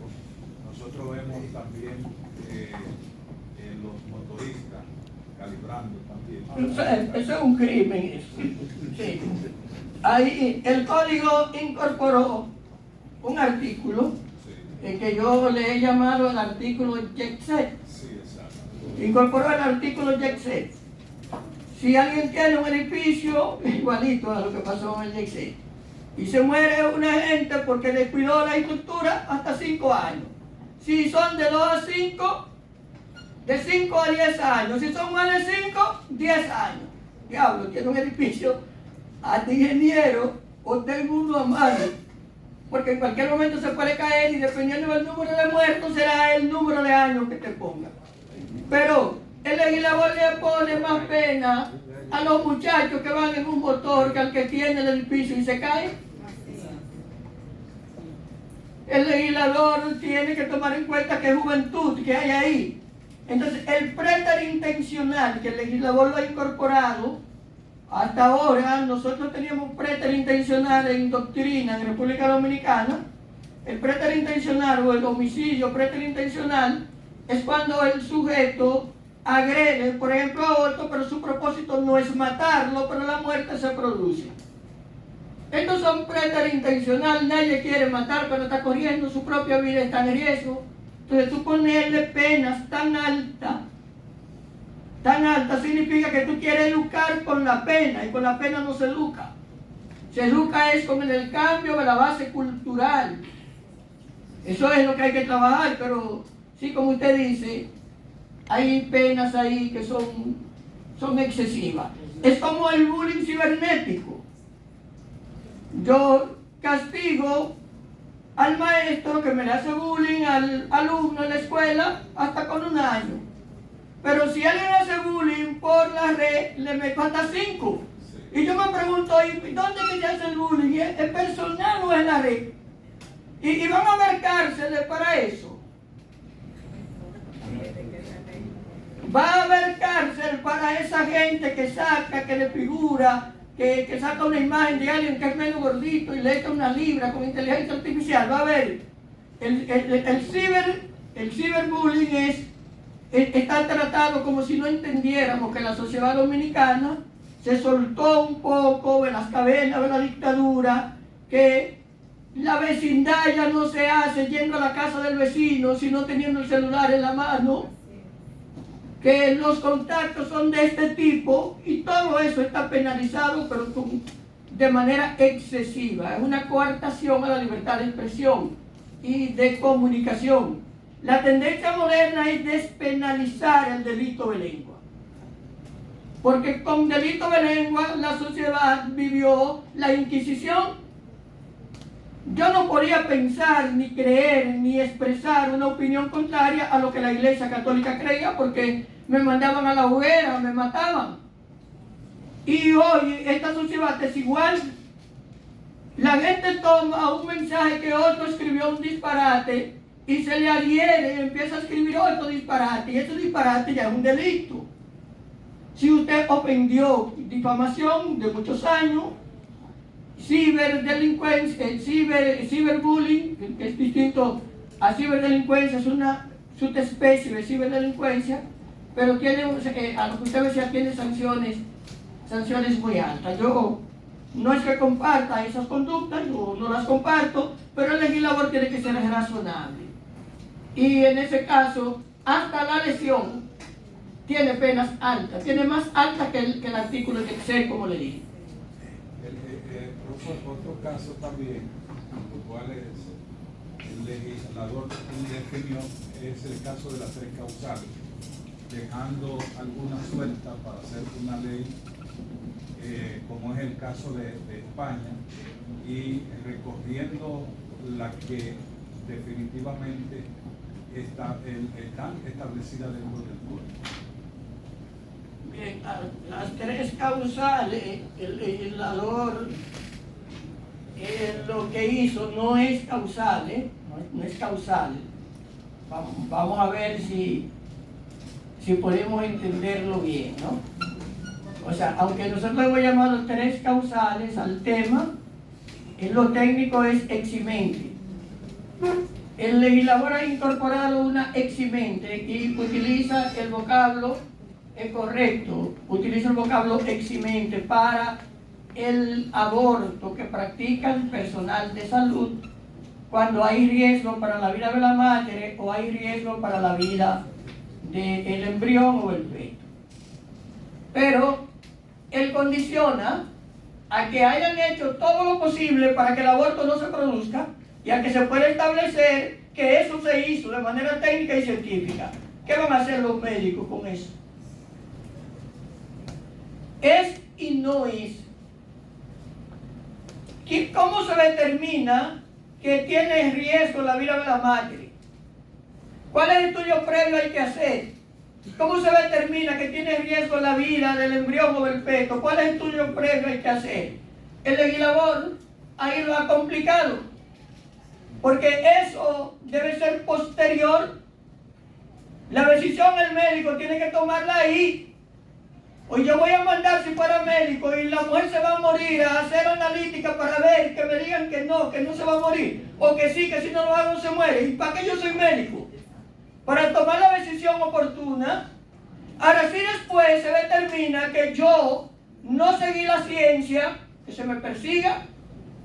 nosotros vemos también los motoristas calibrando también. Eso es un crimen. Sí. Ahí el código incorporó un artículo que yo le he llamado el artículo Yexet. Sí, exacto. Incorporó el artículo Yexet. Si alguien tiene un edificio igualito a lo que pasó en el Yexet y se muere una gente porque descuidó la estructura, hasta 5 años. Si son de 2 a 5, de 5 a 10 años. Si son más de 5, 10 años. Diablo, tiene un edificio, a ingeniero, o tengo uno a mano, porque en cualquier momento se puede caer y dependiendo del número de muertos será el número de años que te ponga. Pero el legislador le pone más pena a los muchachos que van en un motor que al que tiene en el piso y se cae. El legislador tiene que tomar en cuenta qué juventud que hay ahí. Entonces, el preterintencional, que el legislador lo ha incorporado, hasta ahora nosotros teníamos preterintencional en doctrina en República Dominicana. El preterintencional o el homicidio preterintencional es cuando el sujeto agrede, por ejemplo, a otro, pero su propósito no es matarlo, pero la muerte se produce. Estos son preterintencional, nadie quiere matar, pero está corriendo, su propia vida está en riesgo. Entonces tú ponerle penas tan altas significa que tú quieres lucrar con la pena, y con la pena no se lucra. Se lucra es con el cambio de la base cultural. Eso es lo que hay que trabajar, pero sí, como usted dice, hay penas ahí que son excesivas. Es como el bullying cibernético. Yo castigo al maestro que me le hace bullying al alumno en la escuela hasta con 1 año. Pero si alguien hace bullying por la red, le meto hasta 5. Y yo me pregunto, ¿y dónde que se hace el bullying? ¿Es personal o es la red? Y van a haber cárceles para eso. Va a haber cárcel para esa gente que saca, que le figura, que saca una imagen de alguien que es menos gordito y le echa una libra con inteligencia artificial. Va a haber el ciberbullying está tratado como si no entendiéramos que la sociedad dominicana se soltó un poco de las cadenas de la dictadura, que la vecindad ya no se hace yendo a la casa del vecino, sino teniendo el celular en la mano, que los contactos son de este tipo, y todo eso está penalizado, pero de manera excesiva. Es una coartación a la libertad de expresión y de comunicación. La tendencia moderna es despenalizar el delito de lengua, porque con delito de lengua la sociedad vivió la Inquisición. Yo no podía pensar, ni creer, ni expresar una opinión contraria a lo que la Iglesia Católica creía, porque me mandaban a la hoguera, me mataban. Y hoy esta sociedad es igual. La gente toma un mensaje que otro escribió un disparate y se le adhiere y empieza a escribir otro disparate, y ese disparate ya es un delito. Si usted ofendió, difamación de muchos años, ciberdelincuencia, ciberbullying, que es distinto a ciberdelincuencia, es una subespecie de ciberdelincuencia, pero tiene, a lo que usted decía, tiene sanciones muy altas. Yo no es que comparta esas conductas, yo no las comparto, pero el legislador tiene que ser razonable. Y en ese caso, hasta la lesión tiene penas altas, tiene más altas que el artículo de Excel, como le dije. Otro caso también, el cual el legislador definió, es el caso de las 3 causales, dejando alguna suelta para hacer una ley, como es el caso de España, y recogiendo la que definitivamente están establecidas dentro del código. Bien, las 3 causales, el legislador lo que hizo no es causal, no es causal. Vamos a ver si podemos entenderlo bien, ¿no? O sea, aunque nosotros hemos llamado 3 causales al tema, en lo técnico es eximente. El legislador ha incorporado una eximente y utiliza el vocablo correcto, utiliza el vocablo eximente para el aborto que practica el personal de salud cuando hay riesgo para la vida de la madre o hay riesgo para la vida del embrión o el feto. Pero él condiciona a que hayan hecho todo lo posible para que el aborto no se produzca y a que se pueda establecer que eso se hizo de manera técnica y científica. ¿Qué van a hacer los médicos con eso? Es y no es. ¿Cómo se determina que tiene riesgo la vida de la madre? ¿Cuál es el estudio previo hay que hacer? ¿Cómo se determina que tiene riesgo la vida del embrión o del feto? ¿Cuál es el estudio previo hay que hacer? El legislador ahí lo ha complicado, porque eso debe ser posterior. La decisión el médico tiene que tomarla ahí. O yo voy a mandar, si fuera médico, y la mujer se va a morir, a hacer analítica para ver, que me digan que no se va a morir, o que sí, que si no lo hago se muere. ¿Y para qué yo soy médico? Para tomar la decisión oportuna. Ahora, si después se determina que yo no seguí la ciencia, que se me persiga,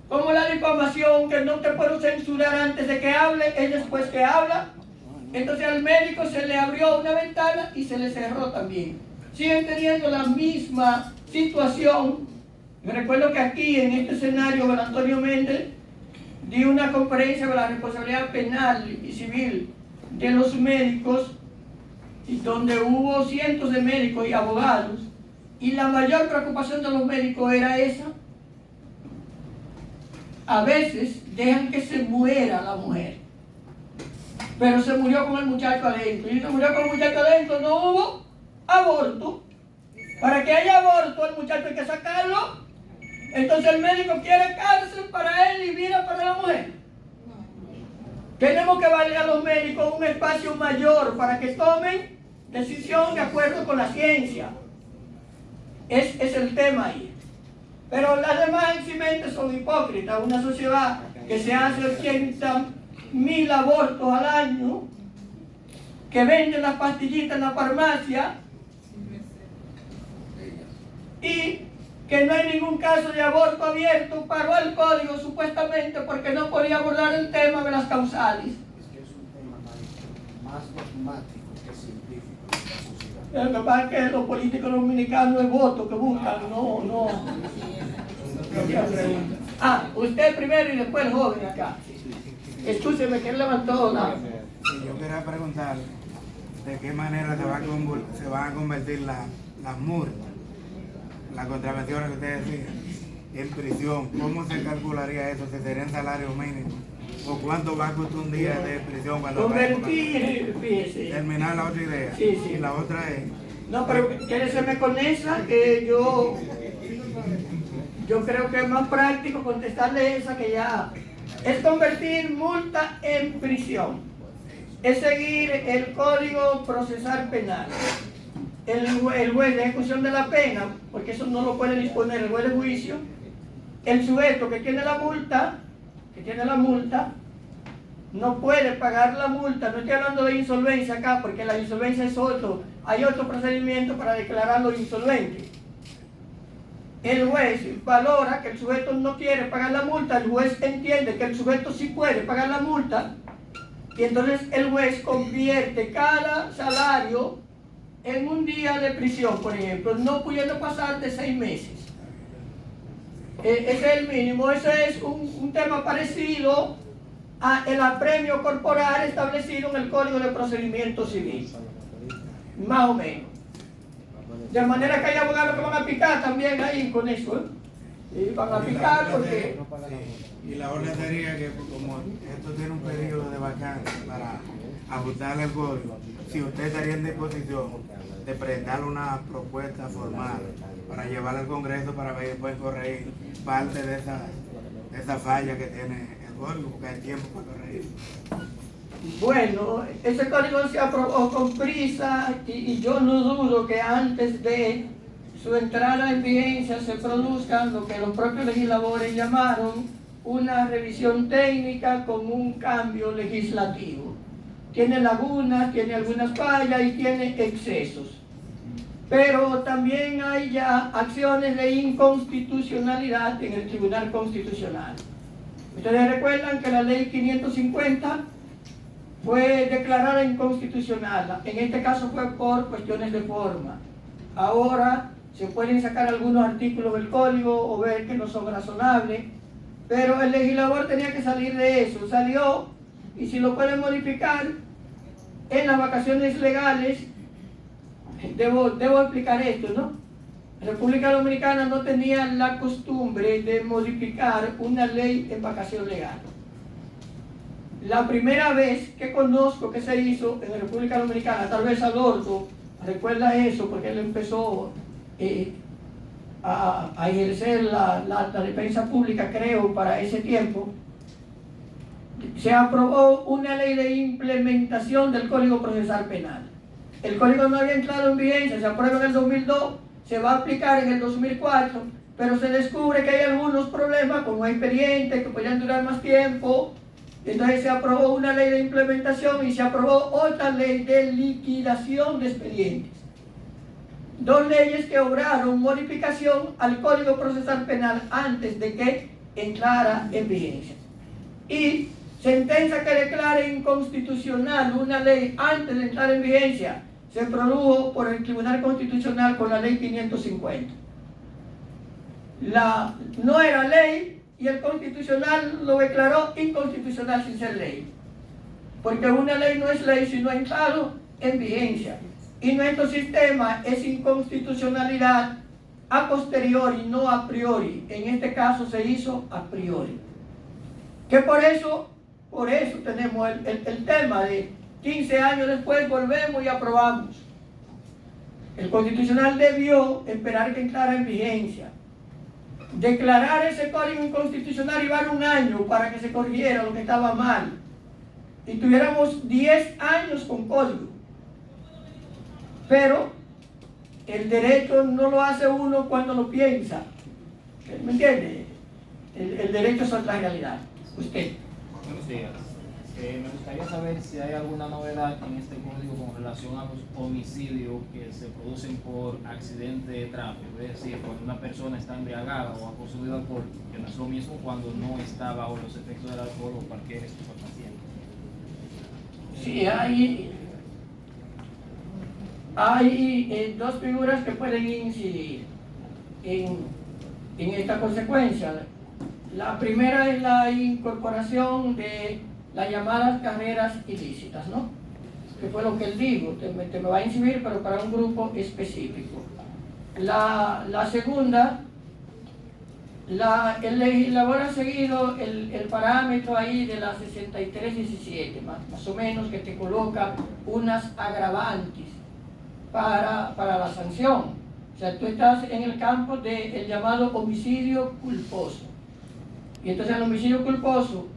como la difamación, que no te puedo censurar antes de que hable, es después que habla. Entonces al médico se le abrió una ventana y se le cerró también. Siguen teniendo la misma situación. Me recuerdo que aquí, en este escenario, don Antonio Méndez dio una conferencia sobre la responsabilidad penal y civil de los médicos, y donde hubo cientos de médicos y abogados, y la mayor preocupación de los médicos era esa. A veces dejan que se muera la mujer, pero se murió con el muchacho adentro, y se murió con el muchacho adentro, no hubo aborto. Para que haya aborto, el muchacho hay que sacarlo. Entonces el médico quiere cárcel para él y vida para la mujer. Tenemos que darle a los médicos un espacio mayor para que tomen decisión de acuerdo con la ciencia. Es el tema ahí. Pero las demás eximentes son hipócritas. Una sociedad que se hace 80.000 abortos al año, que venden las pastillitas en la farmacia, y que no hay ningún caso de aborto abierto, paró el código supuestamente porque no podía abordar el tema de las causales. Es que es un tema más dogmático que científico. Lo que pasa es que los políticos dominicanos el voto que buscan, no. Usted primero y después el joven acá. Escúcheme, que él levantó la... Yo quería preguntar de qué manera se van a convertir las multas, las contravenciones que ustedes decían, en prisión. ¿Cómo se calcularía eso? ¿Se sería en salario mínimo? ¿O cuánto va a costar un día de prisión? Convertir, fíjese. Terminar la otra idea. Sí. Y la otra es... No, pero quédeseme con esa, que yo creo que es más práctico contestarle esa, que ya es convertir multa en prisión. Es seguir el Código Procesal Penal. El juez de ejecución de la pena, porque eso no lo puede disponer el juez de juicio, el sujeto que tiene la multa, no puede pagar la multa. No estoy hablando de insolvencia acá, porque la insolvencia es otro. Hay otro procedimiento para declararlo insolvente. El juez valora que el sujeto no quiere pagar la multa, el juez entiende que el sujeto sí puede pagar la multa, y entonces el juez convierte cada salario en un día de prisión, por ejemplo, no pudiendo pasar de 6 meses. Ese es el mínimo. Ese es un tema parecido al apremio corporal establecido en el Código de Procedimiento Civil, más o menos. De manera que hay abogados que van a picar también ahí con eso, y van a picar porque... Y la orden sería que, como esto tiene un periodo de vacancia para ajustarle el código, si usted estaría en disposición de presentar una propuesta formal para llevarla al Congreso para ver si pueden corregir parte de esa falla que tiene el código, porque hay tiempo para corregir. Bueno, ese código se aprobó con prisa, y yo no dudo que antes de su entrada en vigencia se produzca lo que los propios legisladores llamaron una revisión técnica con un cambio legislativo. Tiene lagunas, tiene algunas fallas y tiene excesos. Pero también hay ya acciones de inconstitucionalidad en el Tribunal Constitucional. Ustedes recuerdan que la ley 550 fue declarada inconstitucional. En este caso fue por cuestiones de forma. Ahora se pueden sacar algunos artículos del código o ver que no son razonables, pero el legislador tenía que salir de eso. Salió, y si lo pueden modificar en las vacaciones legales, debo explicar esto, ¿no? República Dominicana no tenía la costumbre de modificar una ley en vacación legal. La primera vez que conozco que se hizo en la República Dominicana, tal vez Adolfo recuerda eso porque él empezó a ejercer la defensa pública, creo, para ese tiempo. Se aprobó una ley de implementación del Código Procesal Penal. El código no había entrado en vigencia, se aprueba en el 2002, se va a aplicar en el 2004, pero se descubre que hay algunos problemas como expedientes que podrían durar más tiempo. Entonces se aprobó una ley de implementación y se aprobó otra ley de liquidación de expedientes. Dos leyes que obraron modificación al Código Procesal Penal antes de que entrara en vigencia. Y sentencia que declare inconstitucional una ley antes de entrar en vigencia se produjo por el Tribunal Constitucional con la ley 550. No era ley y el Constitucional lo declaró inconstitucional sin ser ley. Porque una ley no es ley si no ha entrado en vigencia. Y nuestro sistema es inconstitucionalidad a posteriori, no a priori. En este caso se hizo a priori. Que por eso tenemos el tema de 15 años después volvemos y aprobamos. El Constitucional debió esperar que entrara en vigencia. Declarar ese código inconstitucional y dar un año para que se corrigiera lo que estaba mal. Y tuviéramos 10 años con código. Pero el derecho no lo hace uno cuando lo piensa. ¿Me entiende? El derecho es otra realidad. Usted. Buenos días. Me gustaría saber si hay alguna novedad en este código con relación a los homicidios que se producen por accidente de tráfico, es decir, cuando una persona está embriagada o ha consumido alcohol, que no es lo mismo cuando no está bajo los efectos del alcohol o cualquier estupefaciente. Sí, hay dos figuras que pueden incidir en esta consecuencia. La primera es la incorporación de las llamadas carreras ilícitas, ¿no? Que fue lo que él dijo, te me va a incidir, pero para un grupo específico. La segunda, el legislador ha seguido el parámetro ahí de la 6317, más o menos, que te coloca unas agravantes para la sanción. O sea, tú estás en el campo del llamado homicidio culposo. Y entonces el homicidio culposo,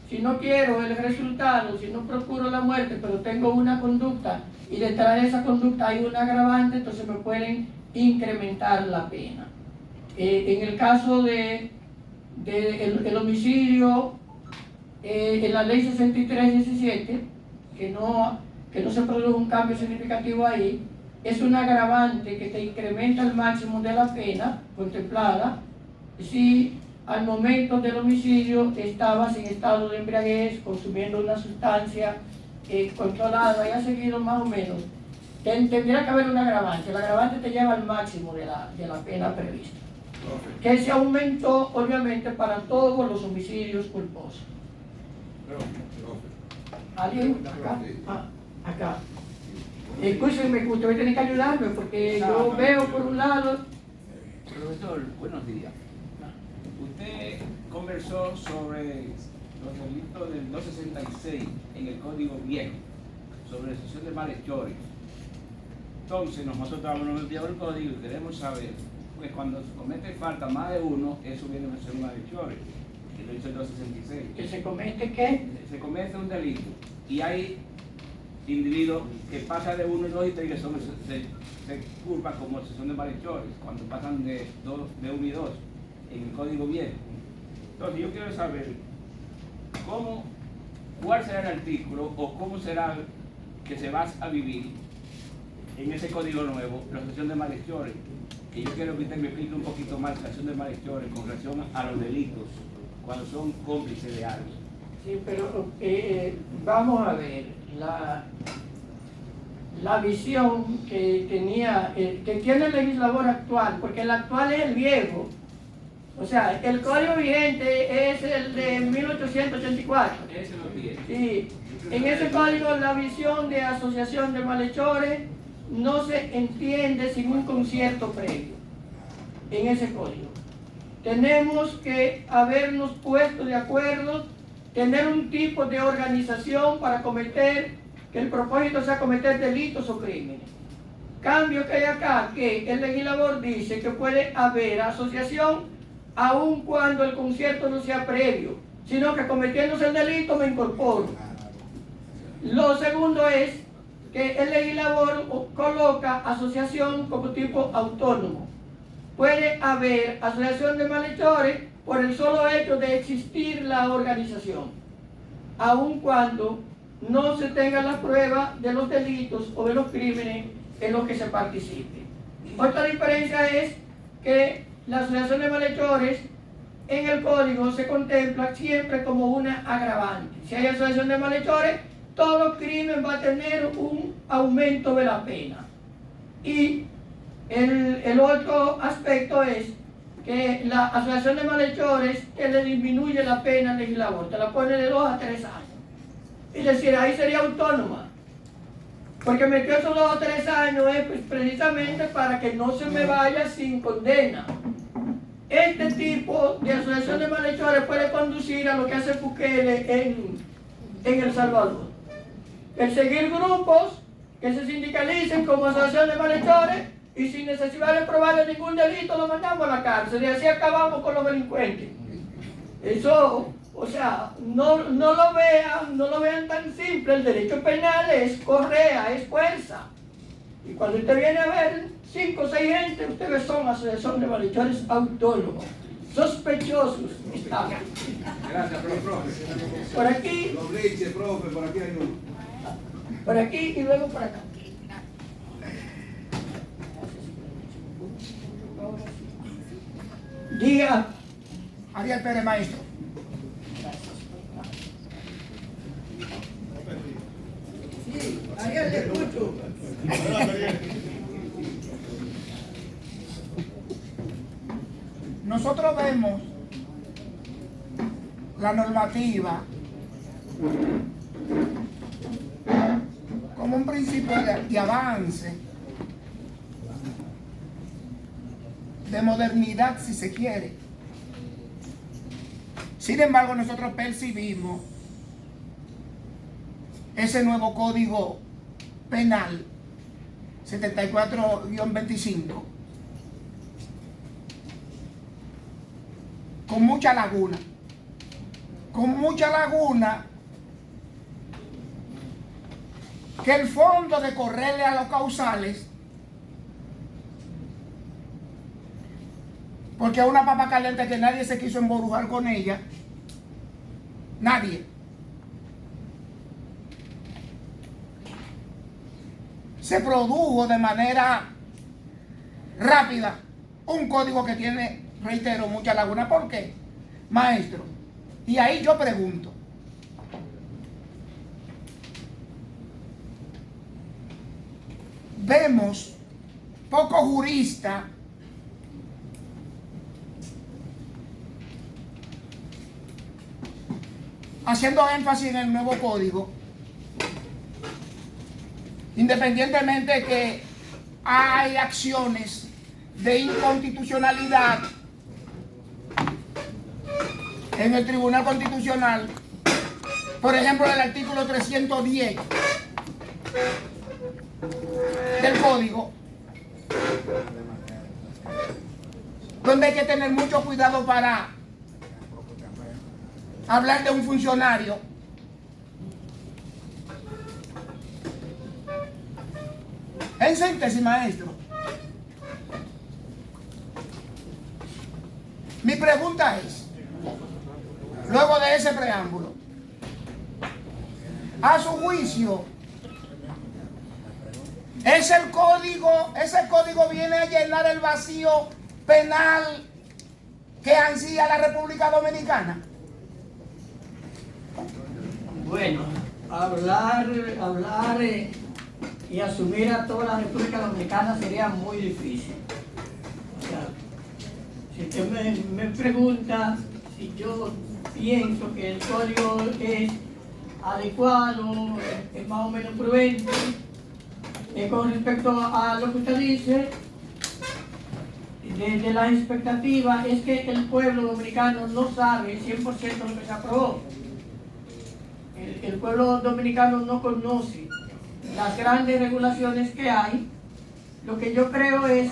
si no quiero el resultado, si no procuro la muerte, pero tengo una conducta y detrás de esa conducta hay un agravante, entonces me pueden incrementar la pena. En el caso del homicidio, en la ley 6317, que no se produjo un cambio significativo ahí, es un agravante que te incrementa el máximo de la pena contemplada si al momento del homicidio estabas en estado de embriaguez, consumiendo una sustancia controlada y ha seguido más o menos. Tendría que haber un agravante. El agravante te lleva al máximo de la pena prevista, que se aumentó obviamente para todos los homicidios culposos. ¿Alguien? Acá. Acá. Escúcheme, usted va a tener que ayudarme porque yo veo por un lado. Profesor, buenos días. Usted conversó sobre los delitos del 266 en el Código Viejo, sobre la asociación de malhechores. Entonces, nosotros estamos metidos en el código y queremos saber, pues cuando se comete falta más de uno, eso viene a ser malhechores, que lo dice el 266. ¿Que se comete qué? Se comete un delito y hay individuos que pasan de 1 y 2 y 3 que se culpan como asociación de malhechores, cuando pasan de 1 y 2 en el Código Viejo. Entonces yo quiero saber cuál será el artículo o cómo será que se va a vivir en ese Código nuevo, la asociación de malhechores. Que yo quiero que usted me explique un poquito más la asociación de malhechores con relación a los delitos, cuando son cómplices de algo. Sí, pero vamos a ver la visión que tiene el legislador actual, porque el actual es el viejo. O sea, el código vigente es el de 1884. Ese lo tiene. Sí, en ese código la visión de asociación de malhechores no se entiende sin un concierto previo. en ese código. Tenemos que habernos puesto de acuerdo, tener un tipo de organización para que el propósito sea cometer delitos o crímenes. Cambio que hay acá, que el legislador dice que puede haber asociación aun cuando el concierto no sea previo, sino que cometiéndose el delito me incorporo. Lo segundo es que el legislador coloca asociación como tipo autónomo. Puede haber asociación de malhechores por el solo hecho de existir la organización, aun cuando no se tengan las pruebas de los delitos o de los crímenes en los que se participe. Otra diferencia es que la asociación de malhechores en el código se contempla siempre como una agravante. Si hay asociación de malhechores, todo crimen va a tener un aumento de la pena. Y el otro aspecto es que la asociación de malhechores que le disminuye la pena al legislador, te la pone de 2 a 3 años. Es decir, ahí sería autónoma. Porque metió esos 2 o 3 años pues, precisamente para que no se me vaya sin condena. Este tipo de asociación de malhechores puede conducir a lo que hace Bukele en El Salvador. Perseguir grupos que se sindicalicen como asociación de malhechores y sin necesidad de probarle ningún delito lo mandamos a la cárcel y así acabamos con los delincuentes. Eso, o sea, no lo vean tan simple. El derecho penal es correa, es fuerza. Y cuando usted viene a ver 5 o 6 gente, ustedes son asociación de malhechores autónomos, sospechosos. Gracias, profe. Por aquí. Los leches, profe, por aquí hay uno. Por aquí y luego por acá. Diga. Ariel Pérez, maestro. Sí, Ariel, le escucho. Nosotros vemos la normativa como un principio de avance, de modernidad si se quiere. Sin embargo, nosotros percibimos ese nuevo código penal 74-25 con mucha laguna que el fondo de correrle a los causales, porque es una papa caliente que nadie se quiso emborujar con ella, nadie. Se produjo de manera rápida un código que tiene, reitero, mucha laguna. ¿Por qué, maestro? Y ahí yo pregunto, vemos pocos juristas haciendo énfasis en el nuevo código, independientemente que hay acciones de inconstitucionalidad en el Tribunal Constitucional, por ejemplo, el artículo 310 del Código, donde hay que tener mucho cuidado para hablar de un funcionario. En síntesis, maestro, mi pregunta es, luego de ese preámbulo, a su juicio, ese código viene a llenar el vacío penal que ansía la República Dominicana. Bueno, hablar y asumir a toda la República Dominicana sería muy difícil. O sea, si usted me pregunta si yo pienso que el código es adecuado, es más o menos prudente, con respecto a lo que usted dice, de las expectativas es que el pueblo dominicano no sabe 100% lo que se aprobó. El pueblo dominicano no conoce las grandes regulaciones que hay. Lo que yo creo es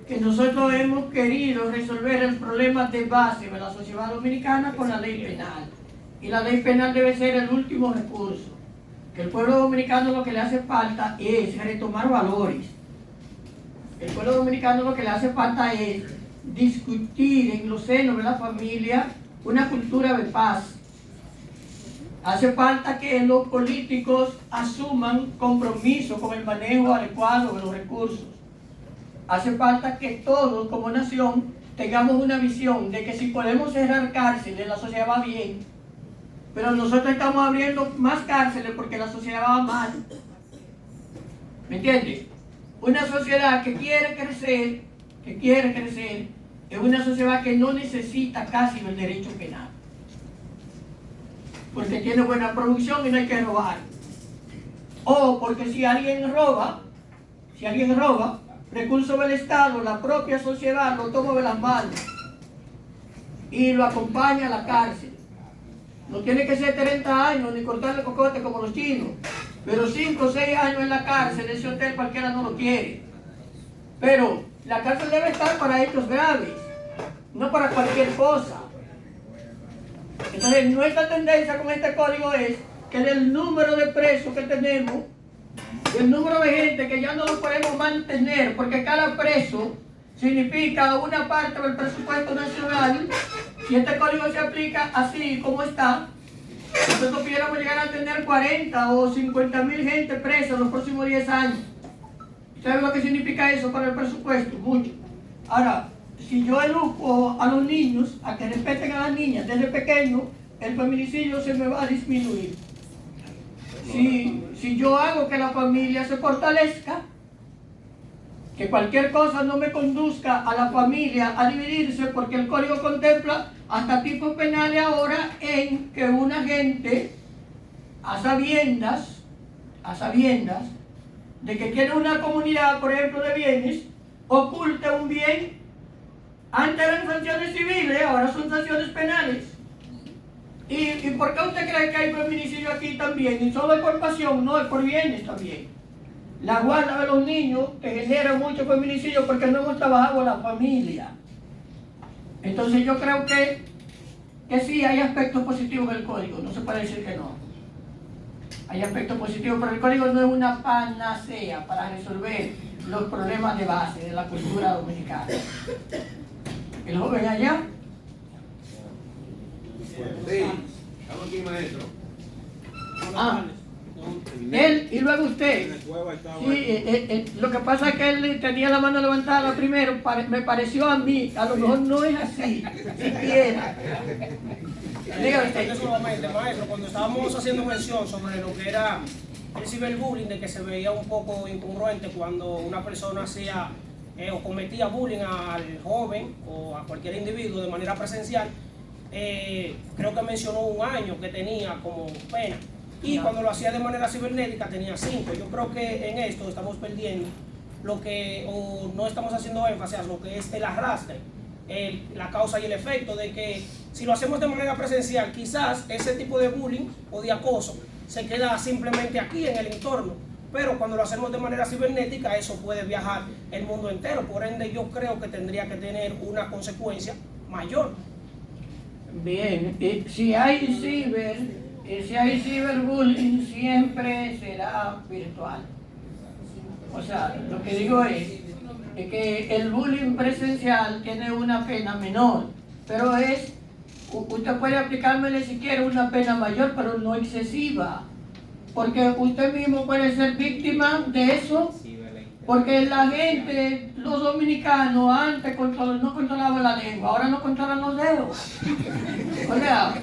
que nosotros hemos querido resolver el problema de base de la sociedad dominicana con la ley penal. Y la ley penal debe ser el último recurso. Que el pueblo dominicano lo que le hace falta es retomar valores. El pueblo dominicano lo que le hace falta es discutir en los senos de la familia una cultura de paz. Hace falta que los políticos asuman compromiso con el manejo adecuado de los recursos. Hace falta que todos como nación tengamos una visión de que si podemos cerrar cárceles, la sociedad va bien, pero nosotros estamos abriendo más cárceles porque la sociedad va mal. ¿Me entiendes? Una sociedad que quiere crecer, es una sociedad que no necesita casi el derecho penal. Porque tiene buena producción y no hay que robar. O porque si alguien roba, recursos del Estado, la propia sociedad lo toma de las manos y lo acompaña a la cárcel. No tiene que ser 30 años ni cortarle cocote como los chinos, pero 5 o 6 años en la cárcel, ese hotel cualquiera no lo quiere. Pero la cárcel debe estar para hechos graves, no para cualquier cosa. Entonces, nuestra tendencia con este código es que el número de presos que tenemos, el número de gente que ya no lo podemos mantener, porque cada preso significa una parte del presupuesto nacional, y este código se aplica así como está. Nosotros pudiéramos llegar a tener 40 o 50.000 gente presa en los próximos 10 años. ¿Saben lo que significa eso para el presupuesto? Mucho. Ahora, si yo educo a los niños a que respeten a las niñas desde pequeño, el feminicidio se me va a disminuir. Si yo hago que la familia se fortalezca, que cualquier cosa no me conduzca a la familia a dividirse, porque el código contempla hasta tipos penales ahora en que una gente, a sabiendas de que tiene una comunidad, por ejemplo, de bienes, oculte un bien. Antes eran sanciones civiles, ahora son sanciones penales. ¿Y por qué usted cree que hay feminicidio aquí también? Y solo es por pasión, no es por bienes también. La guarda de los niños que genera mucho feminicidio porque no hemos trabajado la familia. Entonces yo creo que sí hay aspectos positivos del código, no se puede decir que no. Hay aspectos positivos, pero el código no es una panacea para resolver los problemas de base de la cultura dominicana. El joven allá. Sí, estamos aquí, maestro. Él y luego usted. Sí, lo que pasa es que él tenía la mano levantada primero, me pareció a mí, a lo mejor no es así, siquiera. Dígame usted. Solamente, maestro, cuando estábamos haciendo mención sobre lo que era el ciberbullying, de que se veía un poco incongruente cuando una persona hacía o cometía bullying al joven o a cualquier individuo de manera presencial, creo que mencionó 1 año que tenía como pena. Y cuando lo hacía de manera cibernética tenía 5. Yo creo que en esto estamos perdiendo o no estamos haciendo énfasis a lo que es el arrastre, la causa y el efecto de que si lo hacemos de manera presencial, quizás ese tipo de bullying o de acoso se queda simplemente aquí en el entorno, pero cuando lo hacemos de manera cibernética, eso puede viajar el mundo entero. Por ende, yo creo que tendría que tener una consecuencia mayor. Bien, si hay ciberbullying, siempre será virtual. O sea, lo que digo es que el bullying presencial tiene una pena menor, pero usted puede aplicármele si quiere una pena mayor, pero no excesiva, porque usted mismo puede ser víctima de eso, porque la gente, los dominicanos, antes no controlaban la lengua, ahora no controlan los dedos. O sea,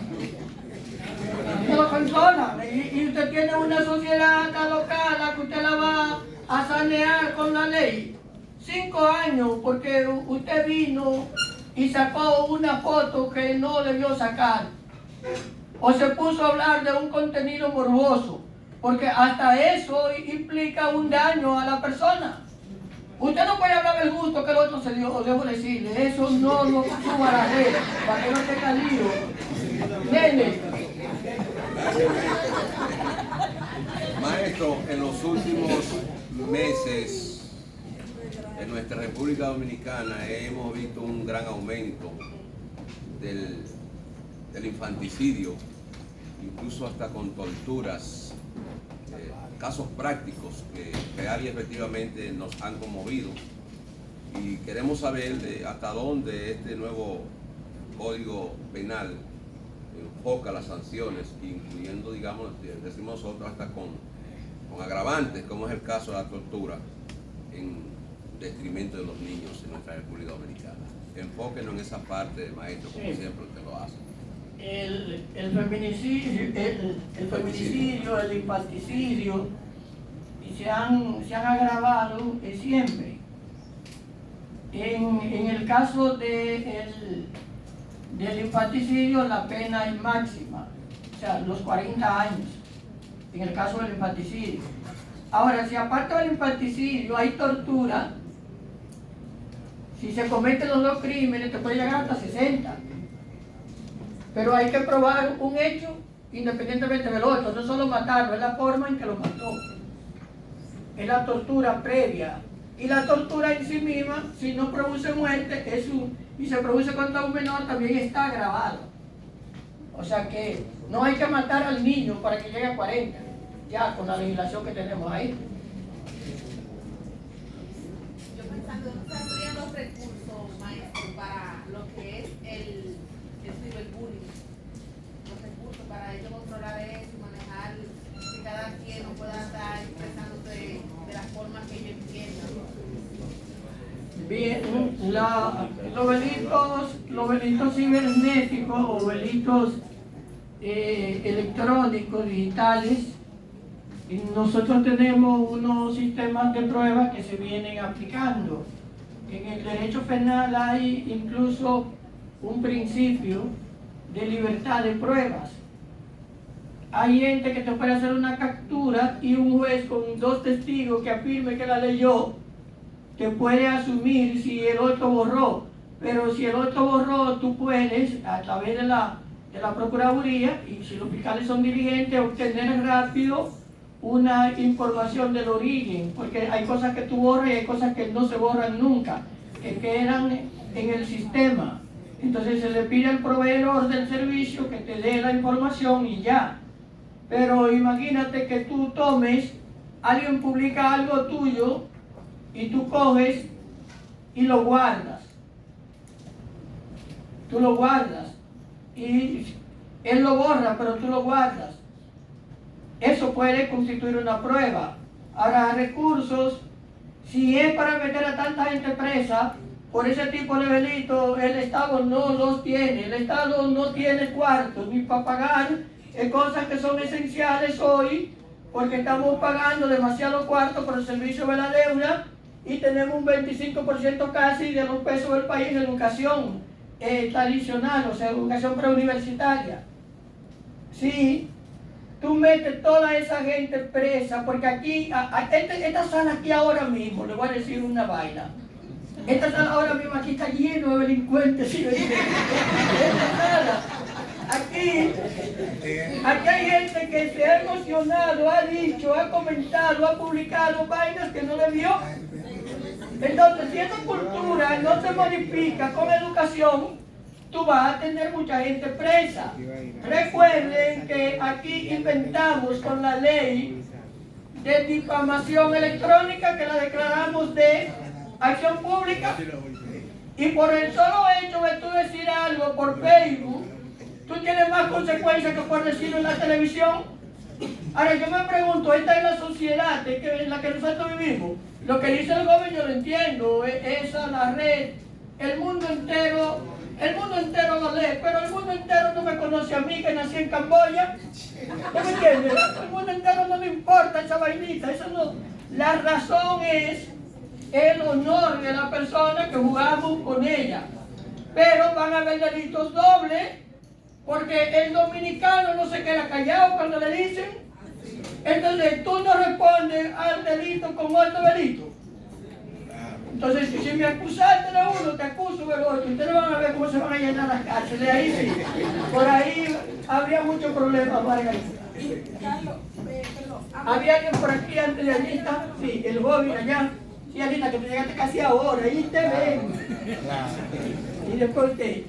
no lo controlan, y usted tiene una sociedad alocada que usted la va a sanear con la ley. 5 años porque usted vino y sacó una foto que no debió sacar, o se puso a hablar de un contenido morboso, porque hasta eso implica un daño a la persona. Usted no puede hablar del gusto que el otro se dio, debo decirle, eso no lo suba a la red, para que no tenga lío. Nene. Maestro, en los últimos meses en nuestra República Dominicana hemos visto un gran aumento del infanticidio, incluso hasta con torturas, casos prácticos que real y efectivamente nos han conmovido, y queremos saber hasta dónde este nuevo Código Penal enfoca las sanciones, incluyendo, digamos, decimos nosotros, hasta con agravantes, como es el caso de la tortura en detrimento de los niños en nuestra República Dominicana. Enfóquenos en esa parte, maestro, como siempre usted lo hace. El feminicidio, el infanticidio, y se han agravado siempre. En el caso del infanticidio, la pena es máxima, o sea, los 40 años, en el caso del infanticidio. Ahora, si aparte del infanticidio hay tortura, si se cometen los dos crímenes, te puede llegar hasta 60. Pero hay que probar un hecho independientemente del otro, no solo matarlo, es la forma en que lo mató. Es la tortura previa. Y la tortura en sí misma, si no produce muerte, y se produce contra un menor, también está agravado. O sea que no hay que matar al niño para que llegue a 40, ya con la legislación que tenemos ahí. Yo pensando, ¿no saldrían los recursos, maestro, para lo que es el ciberbullying? Los recursos para ellos controlar eso y manejar que cada quien no pueda estar expresándose de las formas que ellos entiendan. Bien, los delitos cibernéticos o delitos electrónicos, digitales, nosotros tenemos unos sistemas de pruebas que se vienen aplicando. En el derecho penal hay incluso un principio de libertad de pruebas. Hay gente que te puede hacer una captura y un juez con 2 testigos que afirme que la leyó, te puede asumir si el otro borró. Pero si el otro borró, tú puedes, a través de la Procuraduría, y si los fiscales son diligentes, obtener rápido una información del origen, porque hay cosas que tú borras y hay cosas que no se borran nunca, que quedan en el sistema. Entonces se le pide al proveedor del servicio que te dé la información y ya. Pero imagínate que tú tomes, alguien publica algo tuyo y tú coges y lo guardas. Tú lo guardas y él lo borra, pero tú lo guardas. Eso puede constituir una prueba. Ahora, recursos, si es para meter a tanta gente presa por ese tipo de delitos, el Estado no los tiene. El Estado no tiene cuartos ni para pagar cosas que son esenciales hoy, porque estamos pagando demasiado cuarto por el servicio de la deuda y tenemos un 25% casi de los pesos del país en educación tradicional, o sea, educación preuniversitaria. Sí. Tú metes toda esa gente presa, porque aquí, esta sala aquí ahora mismo, le voy a decir una vaina. Esta sala ahora mismo aquí está lleno de delincuentes. ¿Sí? Esta sala, aquí hay gente que se ha emocionado, ha dicho, ha comentado, ha publicado vainas que no le vio. Entonces, si esa cultura no se modifica con educación, tú vas a tener mucha gente presa. Recuerden que aquí inventamos con la ley de difamación electrónica, que la declaramos de acción pública, y por el solo hecho de tú decir algo por Facebook, tú tienes más consecuencias que por decirlo en la televisión. Ahora yo me pregunto, esta es la sociedad en la que nosotros vivimos. Lo que dice el gobierno yo lo entiendo, esa la red, el mundo entero lo lee, pero el mundo entero no me conoce a mí que nací en Camboya. ¿Tú me entiendes? El mundo entero no le importa esa vainita, eso no. La razón es el honor de la persona que jugamos con ella. Pero van a haber delitos dobles, porque el dominicano no se queda callado cuando le dicen. Entonces tú no respondes al delito con otro delito. Entonces, si me acusaste de uno, te acuso del otro. Ustedes van a ver cómo se van a llenar las cárceles. Ahí sí. Por ahí habría muchos problemas, Margarita. Había alguien por aquí antes de Anita. Sí, el joven allá. Sí, Anita, que te llegaste casi ahora. Ahí te ven. Y después usted.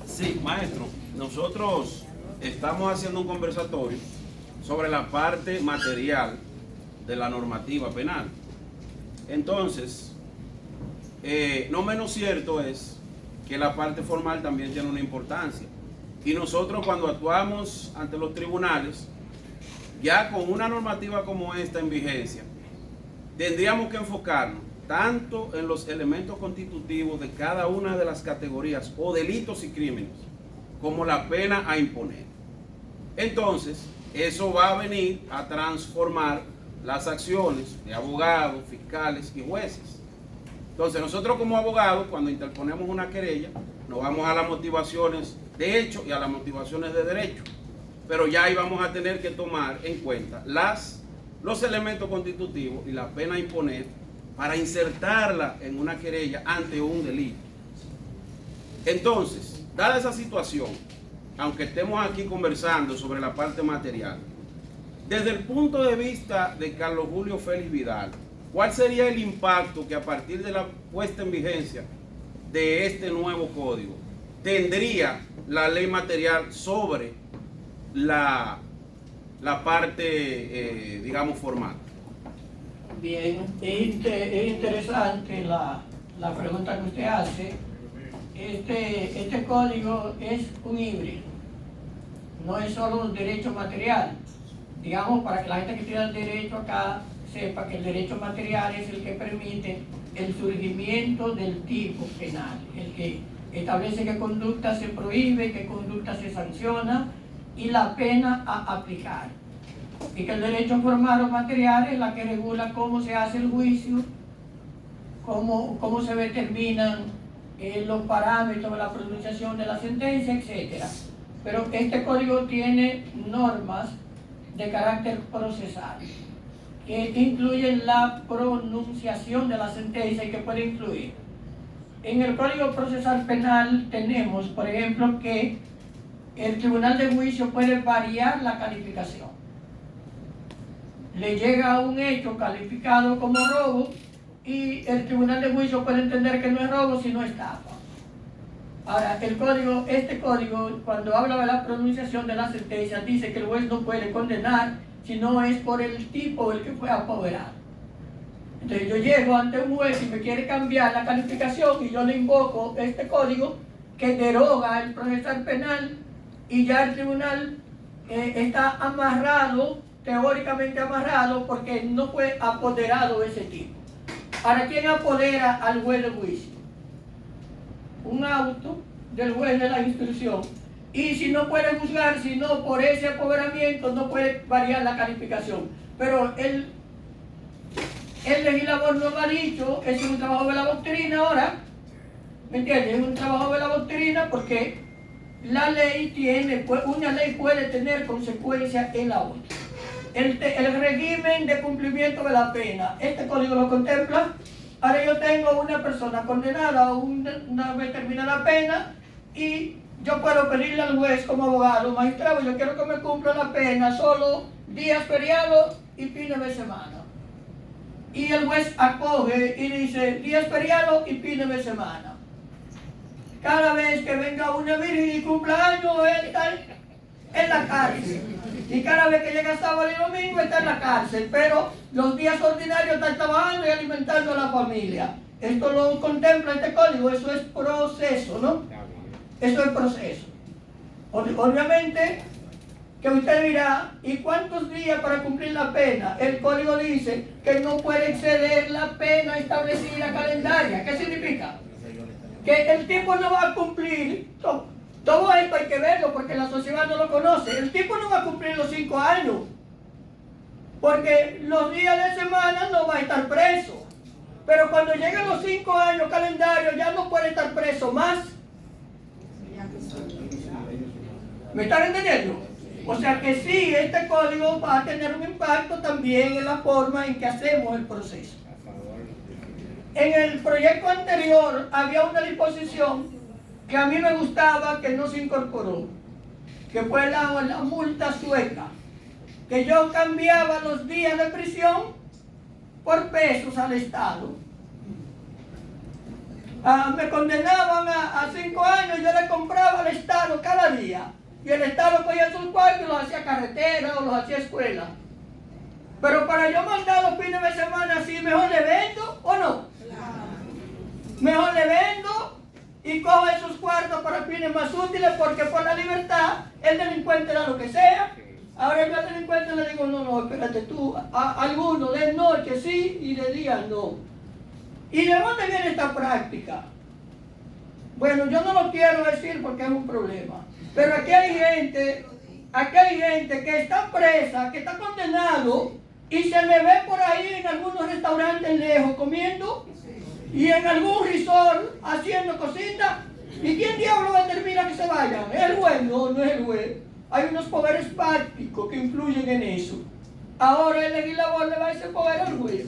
Sí, maestro. Nosotros estamos haciendo un conversatorio sobre la parte material de la normativa penal. Entonces, no menos cierto es que la parte formal también tiene una importancia. Y nosotros cuando actuamos ante los tribunales, ya con una normativa como esta en vigencia, tendríamos que enfocarnos tanto en los elementos constitutivos de cada una de las categorías o delitos y crímenes, como la pena a imponer. Entonces, eso va a venir a transformar las acciones de abogados, fiscales y jueces. Entonces, nosotros como abogados, cuando interponemos una querella, nos vamos a las motivaciones de hecho y a las motivaciones de derecho. Pero ya ahí vamos a tener que tomar en cuenta los elementos constitutivos y la pena a imponer para insertarla en una querella ante un delito. Entonces, dada esa situación, aunque estemos aquí conversando sobre la parte material, desde el punto de vista de Carlos Julio Félix Vidal, ¿cuál sería el impacto que a partir de la puesta en vigencia de este nuevo código tendría la ley material sobre la parte, digamos, formal? Bien, es interesante la pregunta que usted hace. Este código es un híbrido, no es solo un derecho material. Digamos, para que la gente que tiene el derecho acá sepa que el derecho material es el que permite el surgimiento del tipo penal, el que establece qué conducta se prohíbe, qué conducta se sanciona y la pena a aplicar. Y que el derecho formal o material es la que regula cómo se hace el juicio, cómo se determinan los parámetros de la pronunciación de la sentencia, etc. Pero este código tiene normas de carácter procesal que incluyen la pronunciación de la sentencia y que puede influir. En el Código Procesal Penal tenemos, por ejemplo, que el Tribunal de Juicio puede variar la calificación. Le llega un hecho calificado como robo y el Tribunal de Juicio puede entender que no es robo sino estafa. Ahora, este código, cuando habla de la pronunciación de la sentencia, dice que el juez no puede condenar si no es por el tipo el que fue apoderado. Entonces yo llego ante un juez y me quiere cambiar la calificación y yo le invoco este código que deroga el procesal penal y ya el tribunal está amarrado, teóricamente amarrado, porque no fue apoderado de ese tipo. Ahora, ¿quién apodera al juez de juicio? Un auto del juez de la instrucción. Y si no puede juzgar, si no por ese apoderamiento, no puede variar la calificación. Pero el legislador no lo ha dicho, es un trabajo de la doctrina ahora. ¿Me entiendes? Es un trabajo de la doctrina porque la ley tiene, una ley puede tener consecuencias en la otra. El régimen de cumplimiento de la pena, este código lo contempla. Ahora yo tengo una persona condenada una vez termina la pena y yo puedo pedirle al juez como abogado, magistrado, yo quiero que me cumpla la pena solo días feriados y fines de semana. Y el juez acoge y dice días feriados y fines de semana. Cada vez que venga una virgen y cumpla años, él está en la cárcel. Y cada vez que llega sábado y domingo está en la cárcel, pero los días ordinarios está trabajando y alimentando a la familia. Esto lo contempla este código, eso es proceso, ¿no? Eso es proceso. Obviamente que usted dirá, ¿y cuántos días para cumplir la pena? El código dice que no puede exceder la pena establecida calendaria. ¿Qué significa? Que el tipo no va a cumplir. Todo esto hay que verlo porque la sociedad no lo conoce. El tipo no va a cumplir los 5 años. Porque los días de semana no va a estar preso. Pero cuando lleguen los 5 años calendarios ya no puede estar preso más. ¿Me están entendiendo? O sea que sí, este código va a tener un impacto también en la forma en que hacemos el proceso. En el proyecto anterior había una disposición que a mí me gustaba que no se incorporó, que fue la multa sueca, que yo cambiaba los días de prisión por pesos al Estado. Me condenaban a 5 años, yo le compraba al Estado cada día, y el Estado cogía sus cuartos y los hacía carretera o los hacía escuela. Pero para yo mandar los fines de semana así, mejor le vendo o no. Mejor le vendo y cojo esos cuartos para fines más útiles, porque por la libertad el delincuente da lo que sea. Ahora yo al delincuente le digo, no, espérate tú, algunos de noche sí y de día no. ¿Y de dónde viene esta práctica? Bueno, yo no lo quiero decir porque es un problema, pero aquí hay gente que está presa, que está condenado y se le ve por ahí en algunos restaurantes lejos comiendo y en algún resort haciendo cositas. ¿Y quién diablo determina que se vayan? ¿Es el juez? No, no es el juez. Hay unos poderes prácticos que influyen en eso. Ahora el legislador le va a ese poder al juez.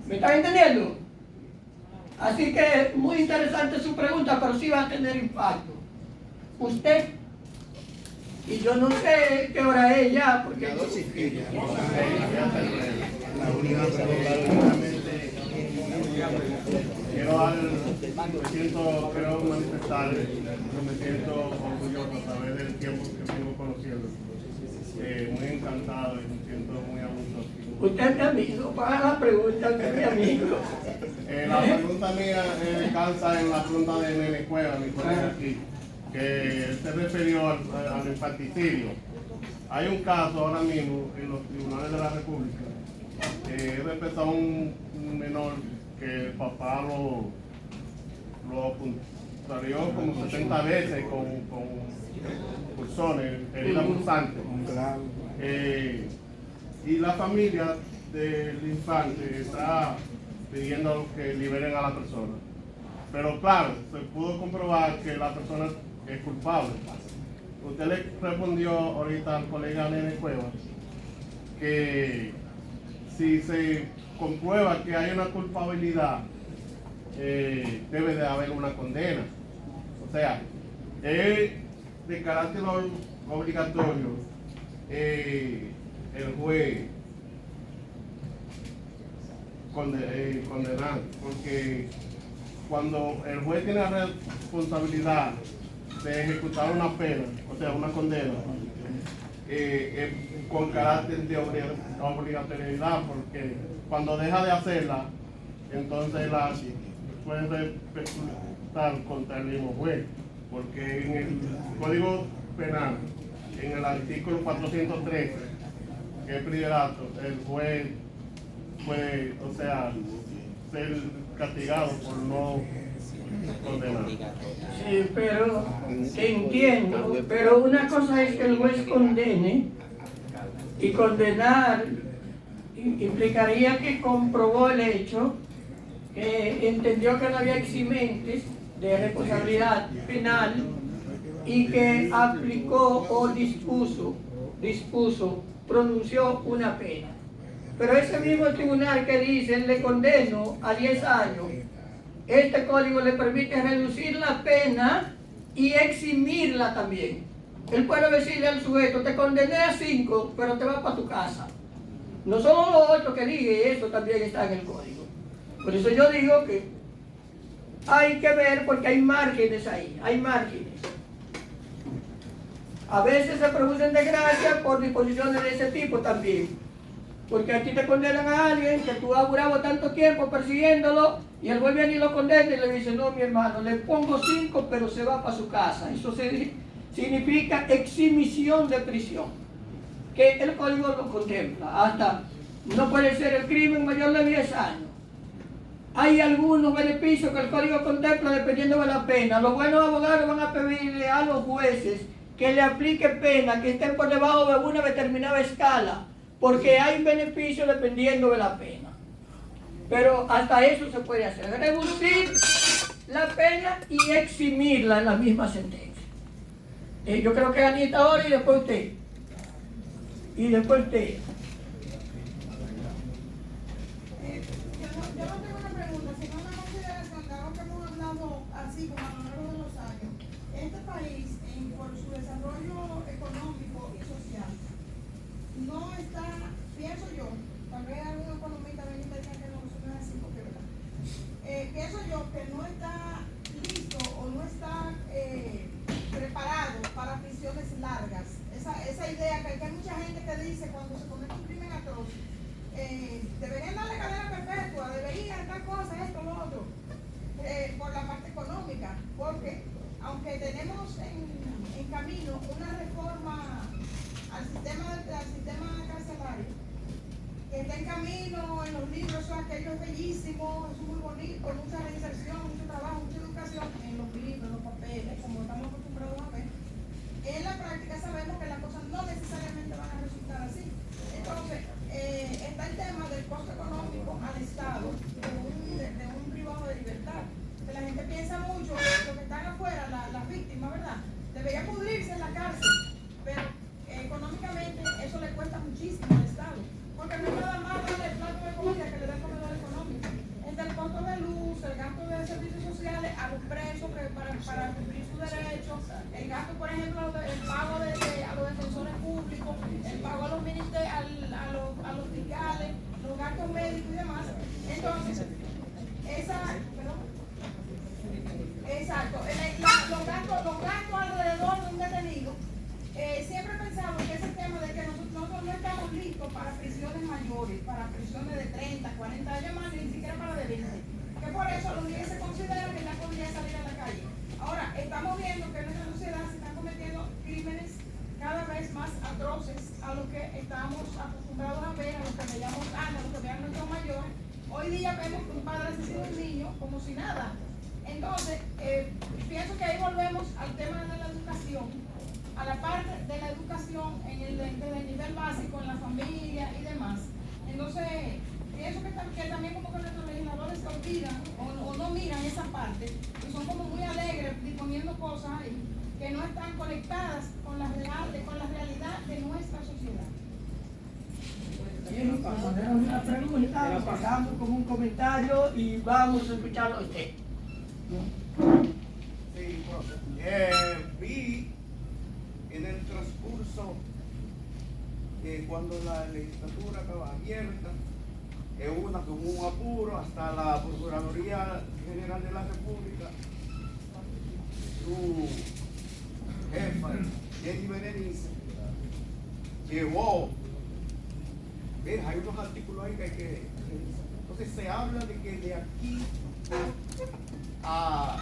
¿Me están entendiendo? Así que muy interesante su pregunta, pero sí va a tener impacto. Usted, y yo no sé qué hora es ya, porque... La única pregunta, quiero manifestar que me siento orgulloso a través del tiempo que vengo conociendo. Muy encantado y me siento muy a gusto. Usted es mi amigo, para la pregunta, usted es mi amigo. La pregunta mía descansa en la pregunta de Nene Cueva, mi colega aquí, que se refirió al infanticidio. Hay un caso ahora mismo en los tribunales de la República, que respecto a un menor que el papá lo apuntaleó como 70 veces con pulsones, heridas punzantes. Y la familia del infante está pidiendo que liberen a la persona. Pero claro, se pudo comprobar que la persona es culpable. Usted le respondió ahorita al colega Nene Cueva que si se comprueba que hay una culpabilidad, debe de haber una condena. O sea, es de carácter obligatorio el juez condenar, porque cuando el juez tiene la responsabilidad de ejecutar una pena, o sea, una condena, con carácter de obligatoriedad, porque cuando deja de hacerla, entonces la puede repercutir contra el mismo juez, porque en el Código Penal, en el artículo 413, que es priorato, el juez puede, o sea, ser castigado por no condenar. Sí, pero entiendo, pero una cosa es que el juez condene, y condenar implicaría que comprobó el hecho, que entendió que no había eximentes de responsabilidad penal y que aplicó o dispuso, pronunció una pena. Pero ese mismo tribunal que dice, le condeno a 10 años, este código le permite reducir la pena y eximirla también. Él puede decirle al sujeto, te condené a 5, pero te vas para tu casa. No solo lo otro que dije, eso también está en el código. Por eso yo digo que hay que ver, porque hay márgenes ahí, hay márgenes. A veces se producen desgracias por disposiciones de ese tipo también. Porque a ti te condenan a alguien que tú has durado tanto tiempo persiguiéndolo y el juez viene y lo condena y le dice, no, mi hermano, le pongo 5, pero se va para su casa. Eso significa exhibición de prisión, que el código lo contempla. Hasta no puede ser el crimen mayor de 10 años. Hay algunos beneficios que el código contempla dependiendo de la pena. Los buenos abogados van a pedirle a los jueces que le aplique pena que estén por debajo de una determinada escala, porque hay beneficios dependiendo de la pena. Pero hasta eso se puede hacer, reducir la pena y eximirla en la misma sentencia. Yo creo que Anita ahora y después usted. yo no tengo una pregunta, sino una consideración, dado que hemos hablado así como a lo largo de los años. Este país, por su desarrollo económico y social, no está, pienso yo, tal vez algún economista me diga que no es así, porque verdad, pienso yo que no está listo o no está preparado para prisiones largas. Esa idea que hay mucha gente que dice cuando se comete un crimen atroz, deberían darle cadena perpetua, deberían tal cosa, esto, lo otro, por la parte económica, porque aunque tenemos en camino una reforma al sistema carcelario, que está en camino, en los libros son aquellos bellísimos, es muy bonito, con mucha reinserción, mucho trabajo, mucha educación, en los libros, en los papeles, como estamos acostumbrados a ver. En la práctica sabemos que las cosas no necesariamente van a resultar así. Entonces, está el tema del costo económico al Estado de un privado de libertad. Que la gente piensa mucho en los que están afuera, las víctimas, ¿verdad? Debería pudrirse en la cárcel, pero económicamente eso le cuesta muchísimo al Estado. Porque no es nada más darle el plato de comida que le da el comedor económico. Entre el costo de luz, el gasto de servicios sociales a los presos para cumplir sus derechos, el gasto, por ejemplo, el pago a los defensores públicos, el pago a los ministerios, a los fiscales, los gastos médicos y demás. Entonces, los gastos alrededor de un detenido, siempre pensamos que ese tema de que nosotros no estamos listos para prisiones mayores, para prisiones de 30, 40 años más, ni siquiera para de 20. Que por eso los días se considera que ya podría salir a la calle. Ahora, estamos viendo que en nuestra sociedad se están cometiendo crímenes cada vez más atroces a los que estamos acostumbrados a ver, a los que veíamos antes, a los que veían nuestros mayores. Hoy día vemos que un padre asesina a un niño como si nada. Entonces, pienso que ahí volvemos al tema de la educación, a la parte de la educación desde el nivel básico, en la familia y demás. Entonces, pienso que también como que nuestros legisladores se olvidan o no miran esa parte, y son como muy alegres disponiendo cosas ahí que no están conectadas con la realidad de nuestra sociedad. Bien, para poner una pregunta, lo pasamos como un comentario y vamos a escucharlo a usted. Sí, vi en el transcurso que cuando la legislatura estaba abierta, una con un apuro hasta la Procuraduría General de la República, su jefa, Jenny Berenice, llevó, hay unos artículos ahí que hay que revisar. Entonces se habla de que de aquí a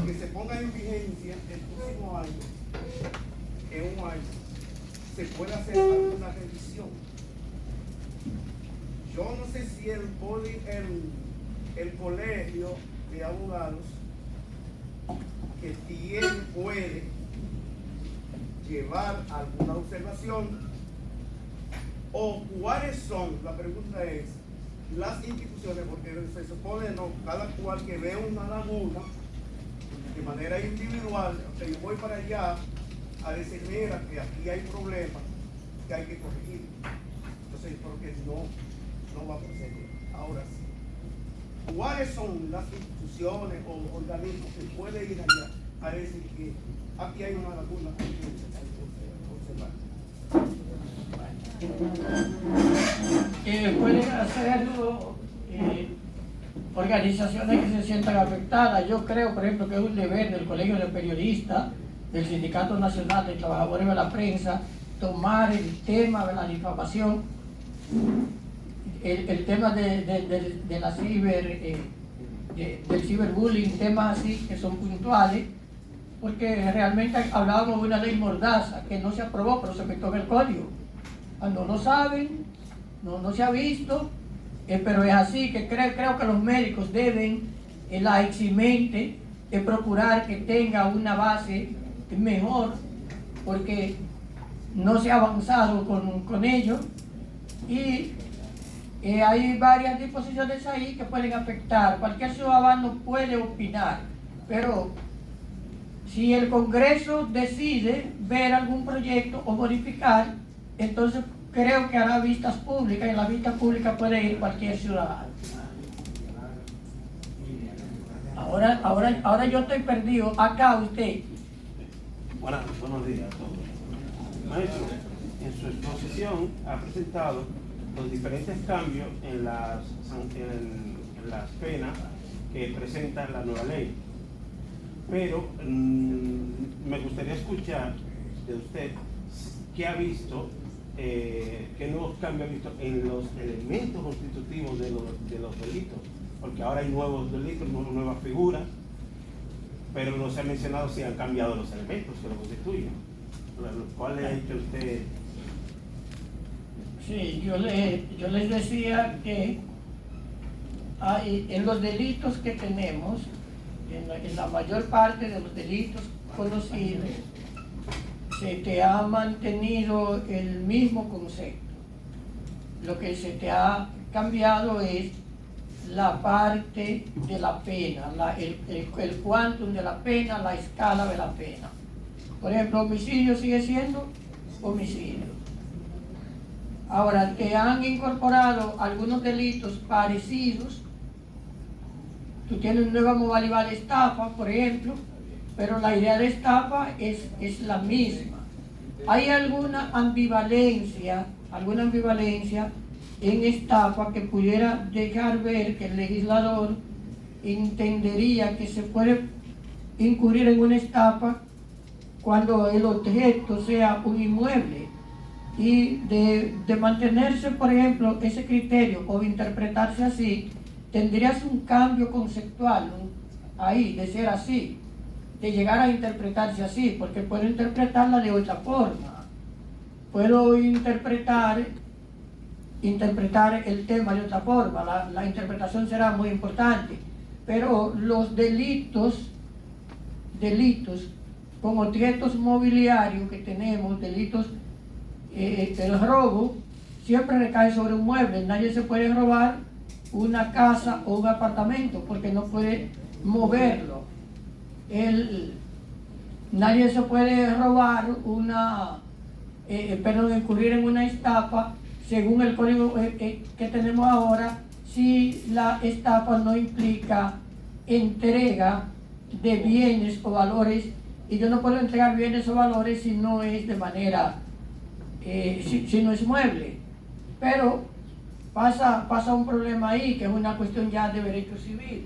que se ponga en vigencia el próximo año, en un año, se puede hacer alguna revisión. Yo no sé si el colegio de abogados que puede llevar alguna observación, o cuáles son, la pregunta es, las instituciones, porque se supone no, cada cual que ve una laguna de manera individual, o sea, yo voy para allá a decir, mira, que aquí hay problemas que hay que corregir. Entonces, porque no va a proceder. Ahora sí, ¿cuáles son las instituciones o organismos que pueden ir allá a decir que aquí hay una laguna que hay que observar? Pueden hacerlo organizaciones que se sientan afectadas. Yo creo, por ejemplo, que es un deber del Colegio de Periodistas, del Sindicato Nacional de Trabajadores de la Prensa, tomar el tema de la difamación, el tema de la del ciberbullying, temas así que son puntuales, porque realmente hablábamos de una ley mordaza que no se aprobó, pero se metió en el código. Cuando no saben, no se ha visto, pero es así que creo que los médicos deben laicamente procurar que tenga una base mejor, porque no se ha avanzado con ello, y hay varias disposiciones ahí que pueden afectar. Cualquier ciudadano puede opinar, pero si el Congreso decide ver algún proyecto o modificar, entonces creo que hará vistas públicas, y en la vista pública puede ir cualquier ciudadano. Ahora yo estoy perdido. Acá usted. Buenos días a todos. Maestro, en su exposición ha presentado los diferentes cambios en las penas que presenta la nueva ley. Pero me gustaría escuchar de usted qué ha visto, qué nuevos cambios ha visto en los elementos constitutivos de los delitos. Porque ahora hay nuevos delitos, nuevas figuras, pero no se ha mencionado si han cambiado los elementos que lo constituyen. ¿Cuál le ha dicho usted? Sí, yo les decía que en los delitos que tenemos, en la mayor parte de los delitos conocidos, se te ha mantenido el mismo concepto. Lo que se te ha cambiado es la parte de la pena, el quantum de la pena, la escala de la pena. Por ejemplo, homicidio sigue siendo homicidio. Ahora, te han incorporado algunos delitos parecidos. Tú tienes una nueva modalidad de estafa, por ejemplo, pero la idea de estafa es la misma. Hay alguna ambivalencia en estafa que pudiera dejar ver que el legislador entendería que se puede incurrir en una estafa cuando el objeto sea un inmueble, y de mantenerse, por ejemplo, ese criterio o de interpretarse así, tendrías un cambio conceptual ahí, de ser así, de llegar a interpretarse así, porque puedo interpretarla de otra forma. Puedo interpretar el tema de otra forma, la interpretación será muy importante, pero los delitos con objetos mobiliarios que tenemos, delitos, el robo siempre recae sobre un mueble. Nadie se puede robar una casa o un apartamento porque no puede moverlo. Nadie se puede robar incurrir en una estafa según el código que tenemos ahora, si la estafa no implica entrega de bienes o valores, y yo no puedo entregar bienes o valores si no es de manera, si no es mueble. Pero pasa un problema ahí, que es una cuestión ya de derecho civil.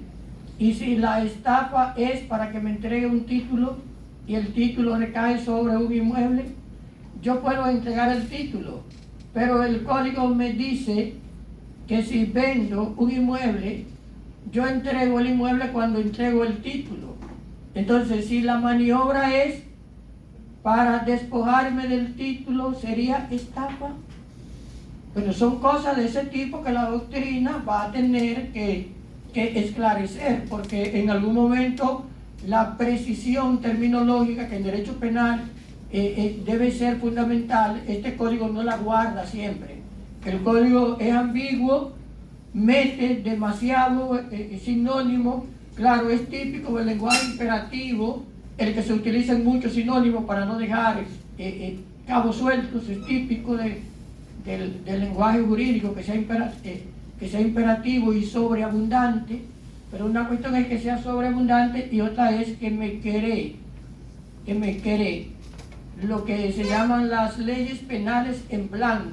Y si la estafa es para que me entregue un título y el título recae sobre un inmueble, yo puedo entregar el título, pero el código me dice que si vendo un inmueble, yo entrego el inmueble cuando entrego el título. Entonces, si la maniobra es para despojarme del título, ¿sería estafa? Bueno, son cosas de ese tipo que la doctrina va a tener que esclarecer, porque en algún momento la precisión terminológica que en derecho penal debe ser fundamental, este código no la guarda siempre. El código es ambiguo, mete demasiado sinónimo. Claro, es típico del lenguaje imperativo, el que se utiliza en muchos sinónimos para no dejar cabos sueltos, es típico del lenguaje jurídico, que sea imperativo y sobreabundante, pero una cuestión es que sea sobreabundante y otra es que me cree lo que se llaman las leyes penales en blanco,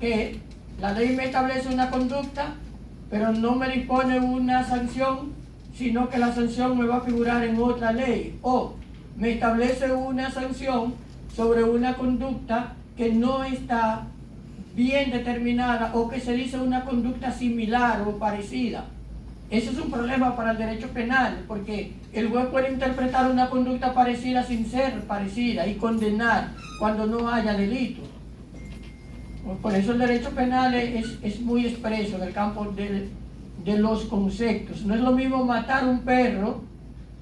que la ley me establece una conducta, pero no me dispone una sanción, sino que la sanción me va a figurar en otra ley, o me establece una sanción sobre una conducta que no está bien determinada, o que se dice una conducta similar o parecida. Eso es un problema para el derecho penal, porque el juez puede interpretar una conducta parecida sin ser parecida y condenar cuando no haya delito. Por eso el derecho penal es muy expreso en el campo de los conceptos. No es lo mismo matar un perro,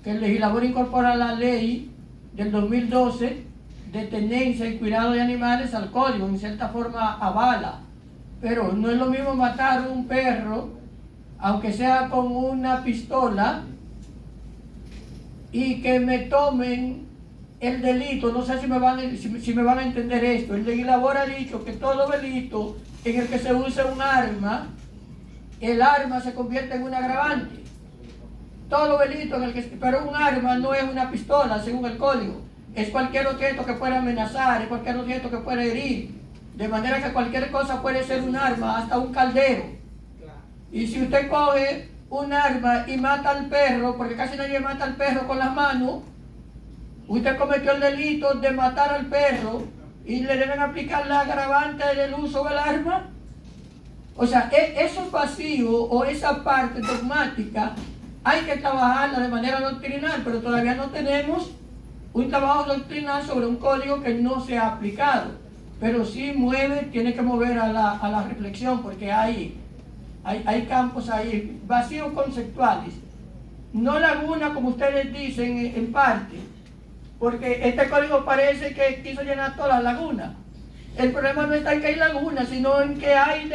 que el legislador incorpora la ley del 2012 de tenencia y cuidado de animales al código, en cierta forma avala, pero no es lo mismo matar un perro, aunque sea con una pistola, y que me tomen el delito, no sé si me van a entender esto, el legislador ha dicho que todo delito en el que se use un arma, el arma se convierte en un agravante. Todo delito en el que, pero un arma no es una pistola según el código, es cualquier objeto que pueda amenazar, es cualquier objeto que pueda herir, de manera que cualquier cosa puede ser un arma, hasta un caldero. Y si usted coge un arma y mata al perro, porque casi nadie mata al perro con las manos, usted cometió el delito de matar al perro y le deben aplicar la agravante del uso del arma. O sea, esos vacíos o esa parte dogmática hay que trabajarla de manera doctrinal, pero todavía no tenemos un trabajo doctrinal sobre un código que no se ha aplicado. Pero sí tiene que mover a la reflexión, porque hay campos ahí, vacíos conceptuales. No laguna, como ustedes dicen, en parte, porque este código parece que quiso llenar todas las lagunas. El problema no está en que hay lagunas, sino en que hay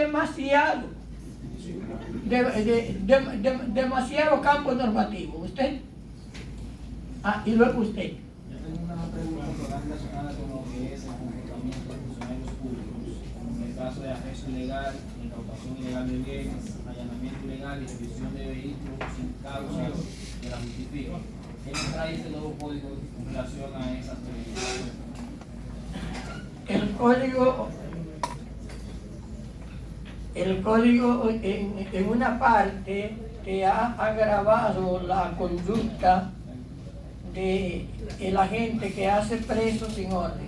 demasiado campos normativos. ¿Usted? Y luego usted. Yo tengo una pregunta relacionada con lo que es el comportamiento de funcionarios públicos, en el caso de arresto ilegal, incautación ilegal de bienes, allanamiento ilegal y revisión de vehículos sin causa que la justifique. ¿Qué nos trae este nuevo código en relación a esas medidas? El código en una parte que ha agravado la conducta del agente que hace preso sin orden,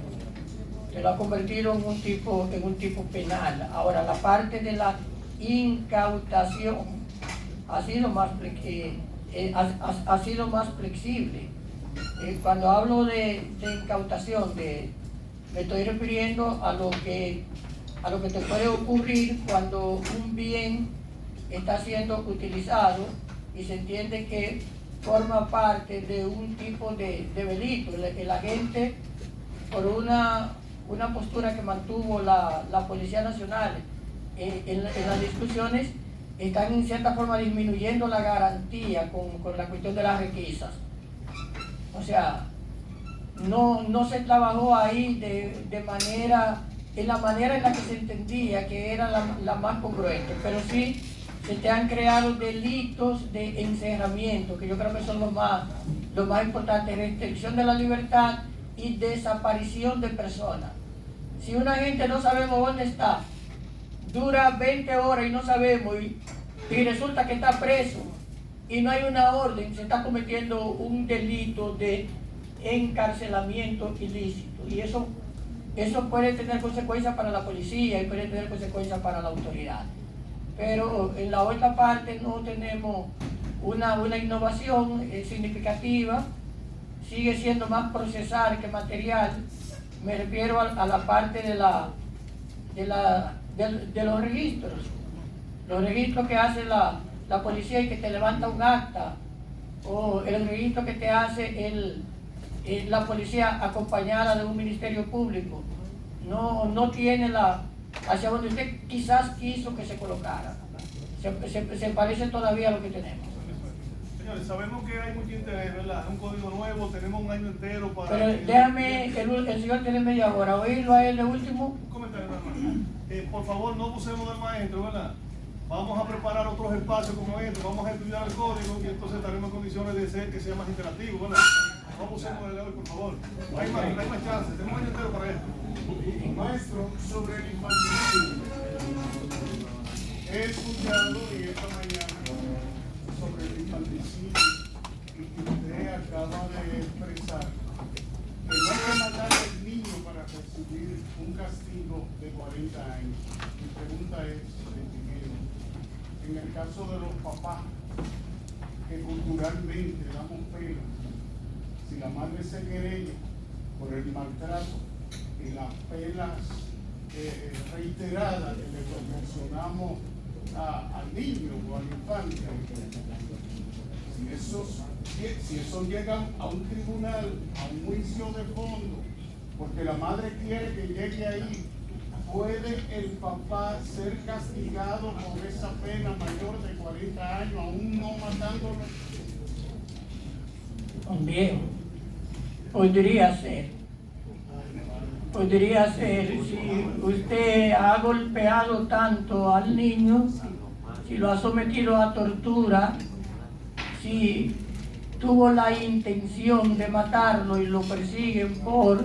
que lo ha convertido en un tipo penal. Ahora, la parte de la incautación ha sido más flexible. Cuando hablo de incautación, me estoy refiriendo a lo que te puede ocurrir cuando un bien está siendo utilizado y se entiende que forma parte de un tipo de delito. El agente, por una postura que mantuvo la Policía Nacional en las discusiones, están en cierta forma disminuyendo la garantía con la cuestión de las requisas. O sea, no se trabajó ahí en la manera en la que se entendía que era la más congruente, pero sí se te han creado delitos de encerramiento, que yo creo que son los más importantes: restricción de la libertad y desaparición de personas. Si una gente no sabemos dónde está, dura 20 horas y no sabemos, y resulta que está preso y no hay una orden, se está cometiendo un delito de encarcelamiento ilícito, y eso puede tener consecuencias para la policía y puede tener consecuencias para la autoridad. Pero en la otra parte no tenemos una innovación significativa, sigue siendo más procesal que material. Me refiero a la parte de los registros que hace la policía y que te levanta un acta, o el registro que te hace la policía acompañada de un ministerio público. No tiene hacia donde usted quizás quiso que se colocara. Se parece todavía a lo que tenemos. Señores, sabemos que hay mucho interés, ¿verdad? Es un código nuevo, tenemos un año entero para... Pero déjame, el señor tiene media hora, oírlo a él de último. Un comentario nada más. Por favor, no abusemos del maestro, ¿verdad? Vamos a preparar otros espacios como este, vamos a estudiar el código y entonces estaremos en condiciones de que sea más interactivo, ¿verdad? No abusemos de hoy, por favor. Hay más chances, tenemos un año entero para esto. Maestro, sobre el infanticidio, he escuchado y esta mañana sobre el infanticidio y que usted acaba de expresar que no hay que matar al niño para recibir un castigo de 40 años. Mi pregunta es, en el caso de los papás que culturalmente damos pena, si la madre se querella por el maltrato y las penas reiteradas que le proporcionamos al niño o al infante, si esos llegan a un tribunal, a un juicio de fondo, porque la madre quiere que llegue ahí, ¿puede el papá ser castigado con esa pena mayor de 40 años, aún no matándolo? Bien. Podría ser. Podría ser, si usted ha golpeado tanto al niño, si lo ha sometido a tortura, si tuvo la intención de matarlo y lo persiguen por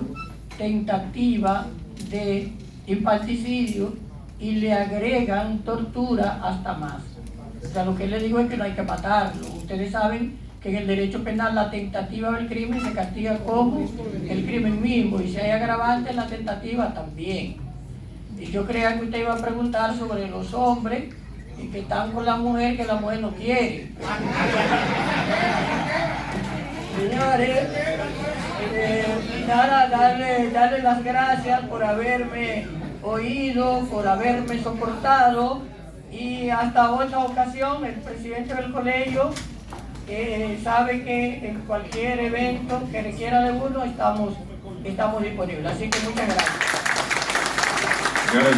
tentativa de infanticidio y le agregan tortura hasta más. O sea, lo que le digo es que no hay que matarlo. Ustedes saben que en el derecho penal la tentativa del crimen se castiga como el crimen mismo, y si hay agravantes la tentativa también. Y yo creía que usted iba a preguntar sobre los hombres y que están con la mujer, que la mujer no quiere. Señores, nada, darle las gracias por haberme oído, por haberme soportado, y hasta otra ocasión. El presidente del colegio sabe que en cualquier evento que requiera de uno estamos disponibles. Así que muchas gracias. Gracias.